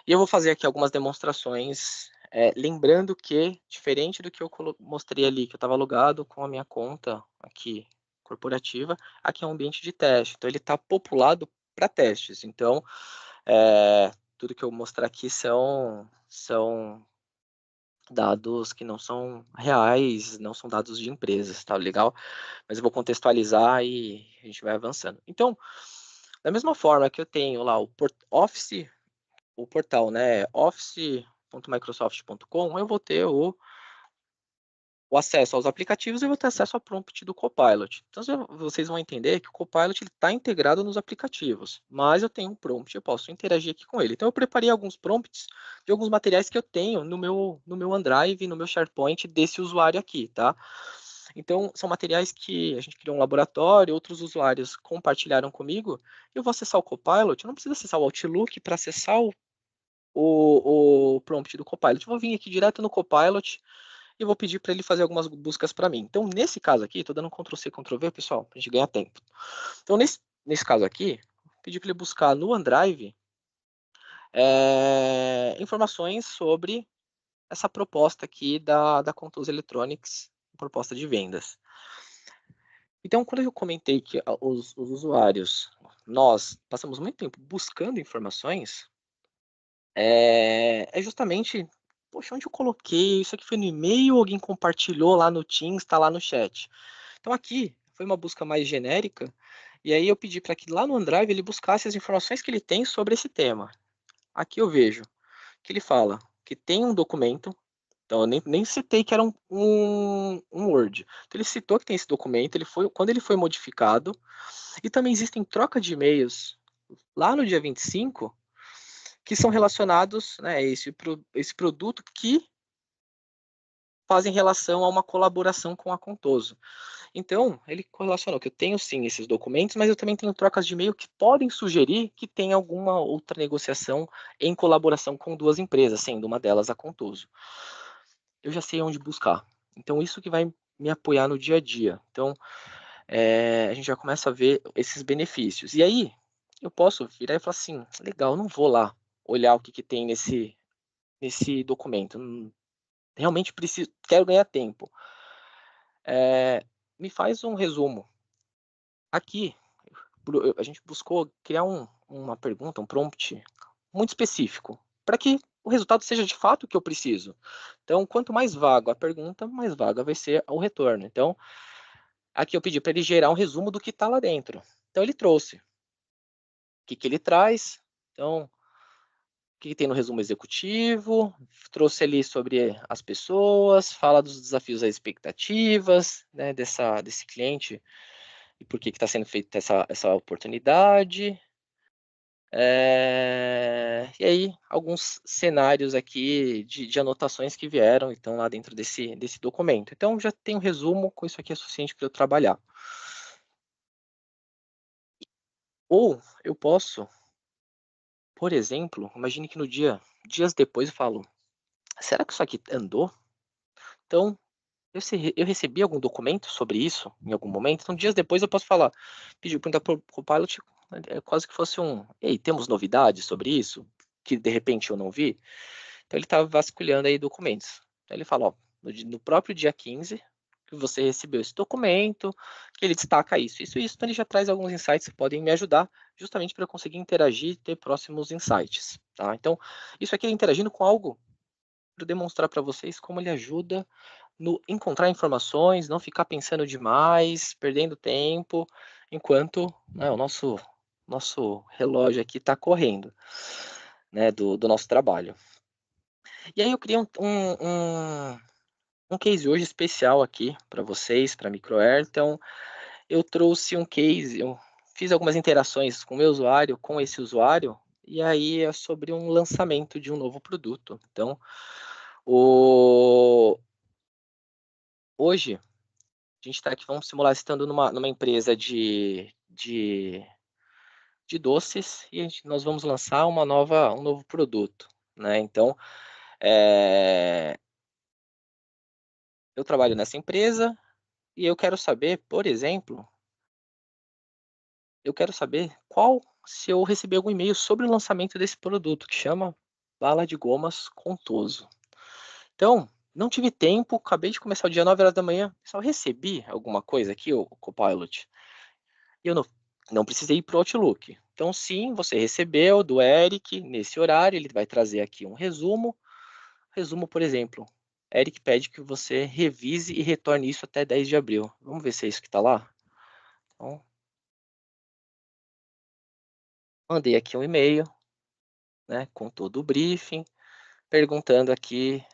E eu vou fazer aqui algumas demonstrações, lembrando que, diferente do que eu mostrei ali, que eu estava logado com a minha conta aqui corporativa, aqui é um ambiente de teste. Então, ele está populado para testes. Então, tudo que eu mostrar aqui são dados que não são reais, não são dados de empresas, tá legal? Mas eu vou contextualizar e a gente vai avançando. Então, da mesma forma que eu tenho lá o Office, o portal, né, office.microsoft.com, eu vou ter o acesso aos aplicativos e eu vou ter acesso ao prompt do Copilot. Então, vocês vão entender que o Copilot está integrado nos aplicativos, mas eu tenho um prompt, eu posso interagir aqui com ele. Então, eu preparei alguns prompts de alguns materiais que eu tenho no meu OneDrive, no meu SharePoint desse usuário aqui, tá? Então, são materiais que a gente criou um laboratório, outros usuários compartilharam comigo, eu vou acessar o Copilot, eu não preciso acessar o Outlook para acessar o prompt do Copilot. Eu vou vir aqui direto no Copilot e vou pedir para ele fazer algumas buscas para mim. Então, nesse caso aqui, estou dando um Ctrl+C, Ctrl+V, pessoal, para a gente ganhar tempo. Então, nesse caso aqui, pedi para ele buscar no OneDrive informações sobre essa proposta aqui da Contours Electronics, proposta de vendas. Então, quando eu comentei que os usuários, nós passamos muito tempo buscando informações, é justamente, poxa, onde eu coloquei? Isso aqui foi no e-mail, alguém compartilhou lá no Teams, está lá no chat. Então, aqui foi uma busca mais genérica, e aí eu pedi para que lá no OneDrive ele buscasse as informações que ele tem sobre esse tema. Aqui eu vejo que ele fala que tem um documento. Então, eu nem citei que era um Word. Então, ele citou que tem esse documento, quando ele foi modificado, e também existem troca de e-mails lá no dia 25, que são relacionados, né, a esse produto que fazem relação a uma colaboração com a Contoso. Então, ele correlacionou que eu tenho sim esses documentos, mas eu também tenho trocas de e-mail que podem sugerir que tem alguma outra negociação em colaboração com duas empresas, sendo uma delas a Contoso. Eu já sei onde buscar. Então, isso que vai me apoiar no dia a dia. Então, a gente já começa a ver esses benefícios. E aí, eu posso virar e falar assim, legal, não vou lá olhar o que tem nesse documento. Realmente preciso, quero ganhar tempo. Me faz um resumo. Aqui, a gente buscou criar uma pergunta, um prompt muito específico, para que o resultado seja de fato o que eu preciso. Então, quanto mais vago a pergunta, mais vaga vai ser o retorno. Então, aqui eu pedi para ele gerar um resumo do que está lá dentro. Então, ele trouxe. O que ele traz? Então, o que tem no resumo executivo? Trouxe ali sobre as pessoas, fala dos desafios e expectativas, né, desse cliente e por que está sendo feita essa oportunidade. E aí, alguns cenários aqui de anotações que vieram, então, lá dentro desse documento. Então, já tem um resumo, com isso aqui é suficiente para eu trabalhar. Ou eu posso, por exemplo, imagine que dias depois eu falo, será que isso aqui andou? Então, eu recebi algum documento sobre isso em algum momento, então dias depois eu posso falar, perguntar para o Copilot, quase que fosse ei, temos novidades sobre isso? Que de repente eu não vi? Então ele estava vasculhando aí documentos. Então ele fala, ó, no próprio dia 15, que você recebeu esse documento, que ele destaca isso, então ele já traz alguns insights que podem me ajudar, justamente para eu conseguir interagir e ter próximos insights. Tá? Então, isso aqui é interagindo com algo para demonstrar para vocês como ele ajuda no encontrar informações, não ficar pensando demais, perdendo tempo, enquanto né, o nosso relógio aqui está correndo, né, do nosso trabalho. E aí eu criei um case hoje especial aqui para vocês, para a Microair. Então, eu trouxe um case, eu fiz algumas interações com o meu usuário, com esse usuário, e aí é sobre um lançamento de um novo produto. Então, hoje, a gente está aqui, vamos simular estando numa empresa de doces e nós vamos lançar um novo produto. Né? Então, eu trabalho nessa empresa e eu quero saber, por exemplo, se eu recebi algum e-mail sobre o lançamento desse produto, que chama bala de gomas Contoso. Então, não tive tempo, acabei de começar o dia 9 horas da manhã, só recebi alguma coisa aqui, o Copilot, e eu não precisei ir para o Outlook. Então, sim, você recebeu do Eric, nesse horário, ele vai trazer aqui um resumo. Resumo, por exemplo, Eric pede que você revise e retorne isso até 10 de abril. Vamos ver se é isso que está lá? Então, mandei aqui um e-mail, né, com todo o briefing, perguntando aqui,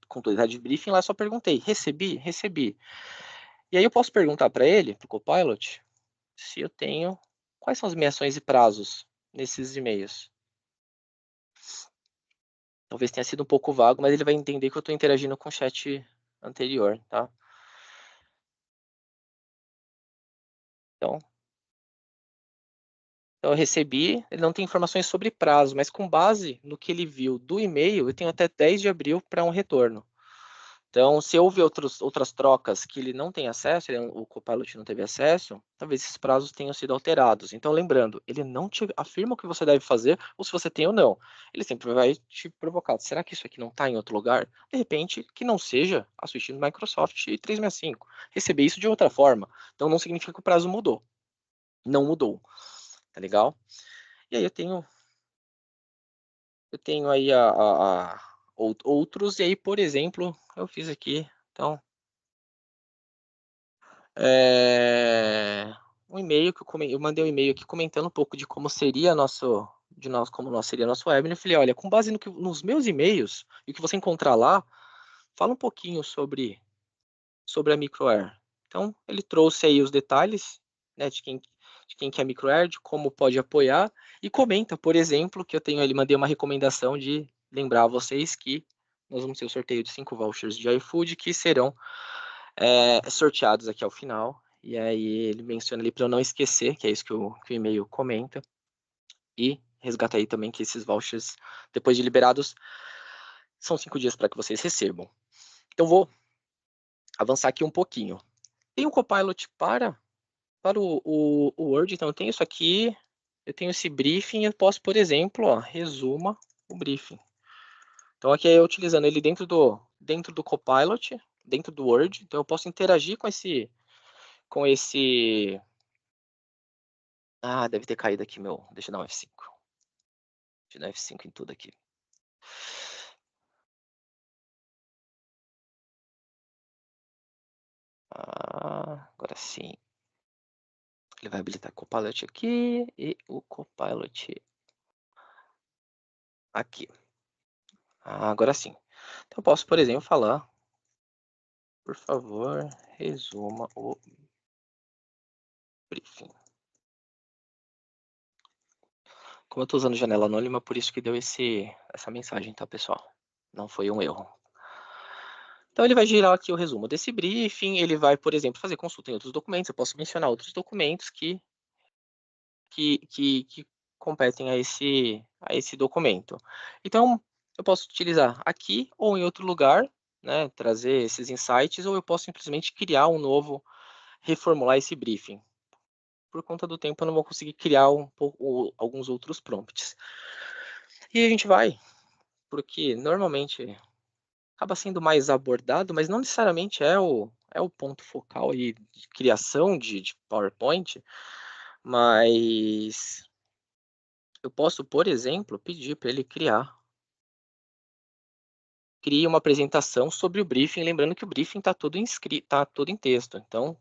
com toda a de briefing, lá só perguntei, recebi? Recebi. E aí eu posso perguntar para ele, para o Copilot, se eu tenho, quais são as minhas ações e prazos nesses e-mails. Talvez tenha sido um pouco vago, mas ele vai entender que eu estou interagindo com o chat anterior, tá? Então eu recebi, ele não tem informações sobre prazo, mas com base no que ele viu do e-mail, eu tenho até 10 de abril para um retorno. Então, se houve outras trocas que ele não tem acesso, o Copilot não teve acesso, talvez esses prazos tenham sido alterados. Então, lembrando, ele não te afirma o que você deve fazer, ou se você tem ou não. Ele sempre vai te provocar. Será que isso aqui não está em outro lugar? De repente, que não seja a suíte do Microsoft 365. Receber isso de outra forma. Então, não significa que o prazo mudou. Não mudou. Tá legal? E aí eu tenho aí outros, e aí, por exemplo, eu fiz aqui, então, um e-mail que eu mandei um e-mail aqui comentando um pouco de como seria como seria nosso webinar. Eu falei, olha, com base nos meus e-mails e o que você encontrar lá, fala um pouquinho sobre a MicroAir. Então, ele trouxe aí os detalhes, né, de quem que é a MicroAir, de como pode apoiar, e comenta, por exemplo, que ele mandei uma recomendação de lembrar a vocês que nós vamos ter o sorteio de 5 vouchers de iFood que serão sorteados aqui ao final. E aí ele menciona ali para eu não esquecer, que é isso que o e-mail comenta, e resgata aí também que esses vouchers, depois de liberados, são 5 dias para que vocês recebam. Então, vou avançar aqui um pouquinho. Tem o Copilot para o Word, então eu tenho isso aqui, eu tenho esse briefing, eu posso, por exemplo, resuma o briefing. Então aqui eu utilizando ele dentro do Copilot, dentro do Word, então eu posso interagir com esse... deve ter caído aqui meu... Deixa eu dar um F5. Deixa eu dar F5 em tudo aqui. Agora sim. Ele vai habilitar o Copilot aqui e o Copilot aqui. Agora sim. Então eu posso, por exemplo, falar, por favor, resuma o briefing. Como eu estou usando janela anônima, por isso que deu essa mensagem, tá, pessoal? Não foi um erro. Então ele vai girar aqui o resumo desse briefing, ele vai, por exemplo, fazer consulta em outros documentos, eu posso mencionar outros documentos que competem a esse documento. Então, eu posso utilizar aqui ou em outro lugar, né, trazer esses insights, ou eu posso simplesmente criar reformular esse briefing. Por conta do tempo, eu não vou conseguir criar alguns outros prompts. E a gente vai, porque normalmente acaba sendo mais abordado, mas não necessariamente é o ponto focal aí de criação de PowerPoint, mas eu posso, por exemplo, pedir para ele crie uma apresentação sobre o briefing, lembrando que o briefing está todo em texto. Então,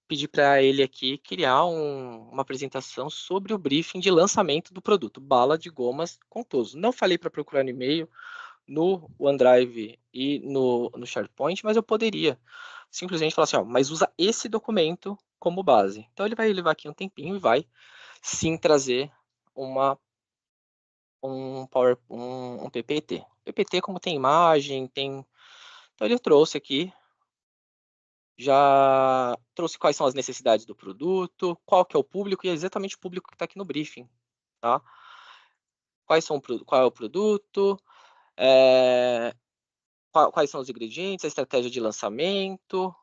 pedir para ele aqui criar uma apresentação sobre o briefing de lançamento do produto, bala de gomas Contoso. Não falei para procurar no e-mail, no OneDrive e no SharePoint, mas eu poderia simplesmente falar assim, mas usa esse documento como base. Então, ele vai levar aqui um tempinho e vai sim trazer um PPT. PPT, como tem imagem, tem... Então, ele trouxe aqui, já trouxe quais são as necessidades do produto, qual que é o público, e é exatamente o público que está aqui no briefing, tá? Qual é o produto, quais são os ingredientes, a estratégia de lançamento,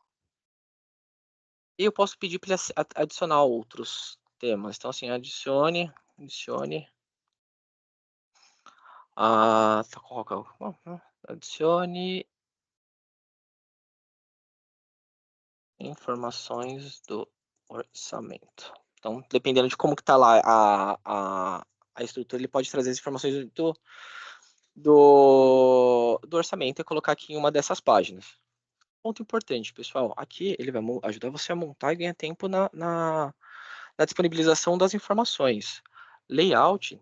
e eu posso pedir para ele adicionar outros temas. Então, assim, adicione adicione informações do orçamento. Então, dependendo de como que está lá a estrutura, ele pode trazer as informações do orçamento e colocar aqui em uma dessas páginas. Ponto importante, pessoal, aqui ele vai ajudar você a montar e ganhar tempo na disponibilização das informações. Layout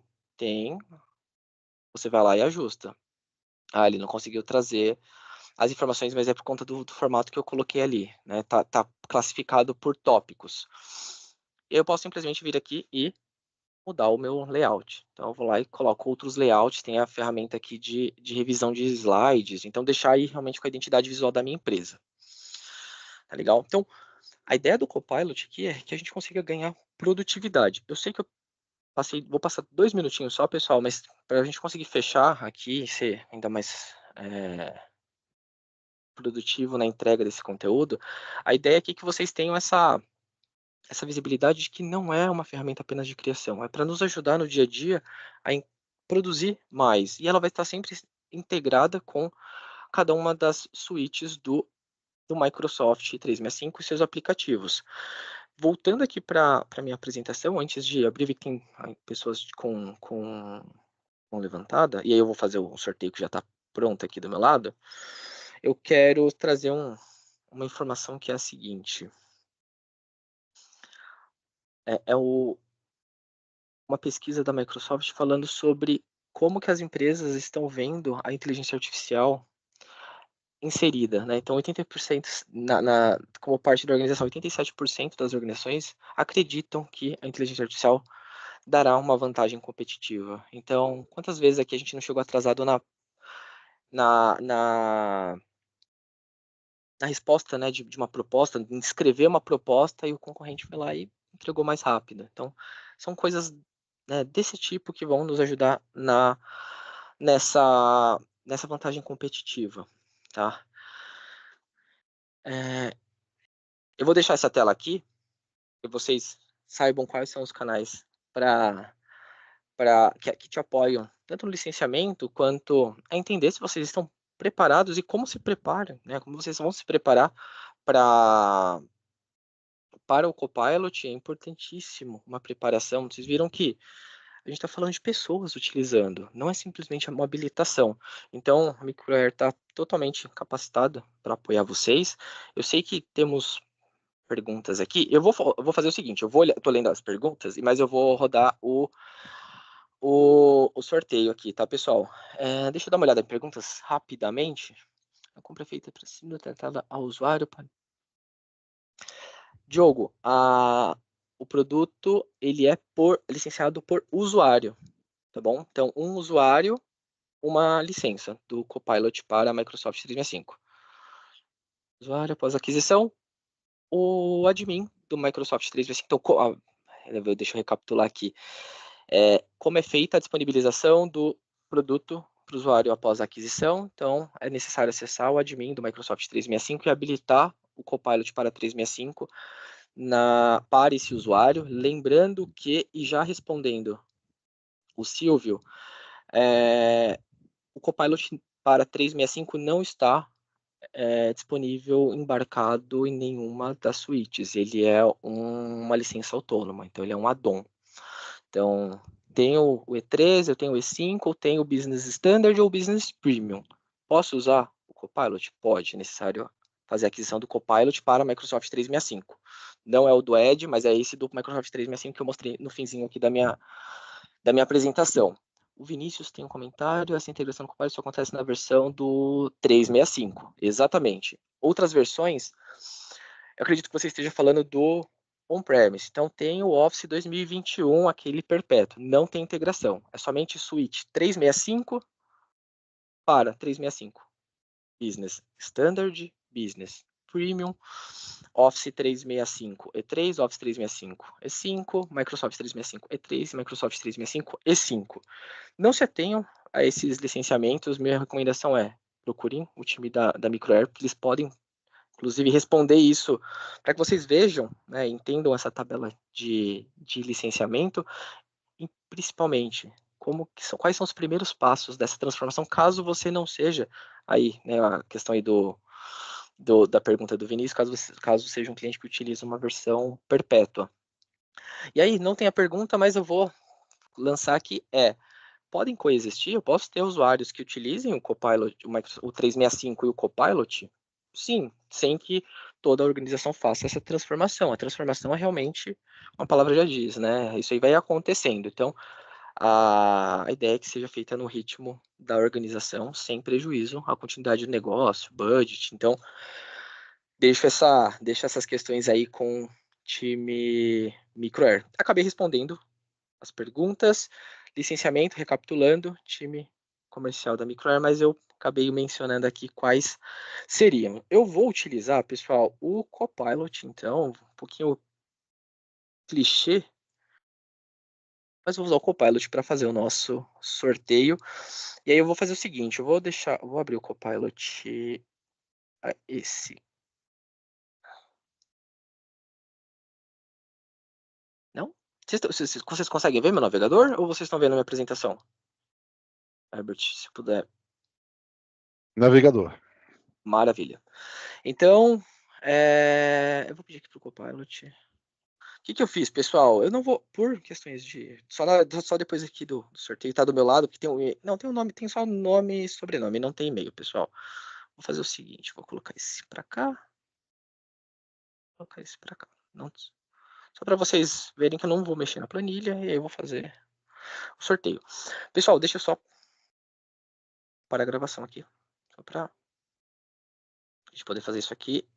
você vai lá e ajusta. Ele não conseguiu trazer as informações, mas é por conta do formato que eu coloquei ali, né? Tá classificado por tópicos. Eu posso simplesmente vir aqui e mudar o meu layout. Então, eu vou lá e coloco outros layouts, tem a ferramenta aqui de revisão de slides, então deixar aí realmente com a identidade visual da minha empresa. Tá legal? Então, a ideia do Copilot aqui é que a gente consiga ganhar produtividade. Eu sei que eu vou passar 2 minutinhos só, pessoal, mas para a gente conseguir fechar aqui e ser ainda mais produtivo na entrega desse conteúdo, a ideia aqui é que vocês tenham essa visibilidade de que não é uma ferramenta apenas de criação, é para nos ajudar no dia a dia a produzir mais. E ela vai estar sempre integrada com cada uma das suítes do Microsoft 365 e seus aplicativos. Voltando aqui para a minha apresentação, antes de abrir, vi que tem pessoas com levantada, e aí eu vou fazer o sorteio que já está pronto aqui do meu lado. Eu quero trazer uma informação que é a seguinte. Uma pesquisa da Microsoft falando sobre como que as empresas estão vendo a inteligência artificial inserida, né? Então, 80% como parte da organização, 87% das organizações acreditam que a inteligência artificial dará uma vantagem competitiva. Então, quantas vezes aqui a gente não chegou atrasado na, na, na resposta, né, de uma proposta, de escrever uma proposta e o concorrente foi lá e entregou mais rápido. Então, são coisas, né, desse tipo que vão nos ajudar nessa vantagem competitiva, tá? Eu vou deixar essa tela aqui, que vocês saibam quais são os canais que te apoiam, tanto no licenciamento, quanto a entender se vocês estão preparados e como se preparam, né? Como vocês vão se preparar para o Copilot. É importantíssimo uma preparação. Vocês viram que a gente está falando de pessoas utilizando, não é simplesmente uma habilitação. Então, a Microair está totalmente capacitada para apoiar vocês. Eu sei que temos perguntas aqui. Eu vou fazer o seguinte, tô lendo as perguntas, mas eu vou rodar o sorteio aqui, tá, pessoal? Deixa eu dar uma olhada em perguntas rapidamente. A compra é feita para cima, tratada ao usuário. Diogo, o produto ele é licenciado por usuário, tá bom? Então, um usuário, uma licença do Copilot para a Microsoft 365. Usuário após aquisição, o admin do Microsoft 365. Então, deixa eu recapitular aqui. Como é feita a disponibilização do produto para o usuário após a aquisição. Então, é necessário acessar o admin do Microsoft 365 e habilitar o Copilot para 365 para esse usuário. Lembrando que, e já respondendo o Silvio, o Copilot para 365 não está disponível embarcado em nenhuma das suítes. Ele é uma licença autônoma, então ele é um add-on. Então, tem o E3, eu tenho o E5, eu tenho o Business Standard ou o Business Premium. Posso usar o Copilot? Pode, é necessário fazer a aquisição do Copilot para a Microsoft 365. Não é o do Edge, mas é esse do Microsoft 365 que eu mostrei no finzinho aqui da minha apresentação. O Vinícius tem um comentário, essa integração do Copilot só acontece na versão do 365. Exatamente. Outras versões, eu acredito que você esteja falando do on-premise. Então, tem o Office 2021, aquele perpétuo. Não tem integração. É somente suíte 365 para 365. Business Standard, Business Premium, Office 365 E3, Office 365 E5, Microsoft 365 E3, Microsoft 365 E5. Não se atenham a esses licenciamentos. Minha recomendação é procurem o time da Microair, que eles podem inclusive responder isso para que vocês vejam, né, entendam essa tabela de licenciamento e principalmente quais são os primeiros passos dessa transformação, caso você não seja aí, né, a questão aí da pergunta do Vinícius, caso seja um cliente que utiliza uma versão perpétua. E aí, não tem a pergunta, mas eu vou lançar aqui, podem coexistir? Eu posso ter usuários que utilizem o Copilot, o 365 e o Copilot? Sim, sem que toda a organização faça essa transformação. A transformação é realmente, uma palavra já diz, né? Isso aí vai acontecendo. Então, a ideia é que seja feita no ritmo da organização, sem prejuízo à continuidade do negócio, budget. Então, deixo essas questões aí com o time Microair. Acabei respondendo as perguntas. Licenciamento, recapitulando, time comercial da Microair, mas eu acabei mencionando aqui quais seriam. Eu vou utilizar, pessoal, o Copilot, então, um pouquinho clichê, mas vou usar o Copilot para fazer o nosso sorteio. E aí eu vou fazer o seguinte, eu vou abrir o Copilot, esse. Não? Vocês conseguem ver meu navegador ou vocês estão vendo a minha apresentação? Herbert, se puder. Navegador. Maravilha. Então, eu vou pedir aqui para o Copilot. O que eu fiz, pessoal? Eu não vou, por questões de. Só depois aqui do sorteio, tá do meu lado, que tem não, tem um nome, tem só nome e sobrenome, não tem e-mail, pessoal. Vou fazer o seguinte, vou colocar esse para cá. Vou colocar esse para cá. Não, só para vocês verem que eu não vou mexer na planilha e aí eu vou fazer o sorteio. Pessoal, deixa eu só parar a gravação aqui. Só para a gente poder fazer isso aqui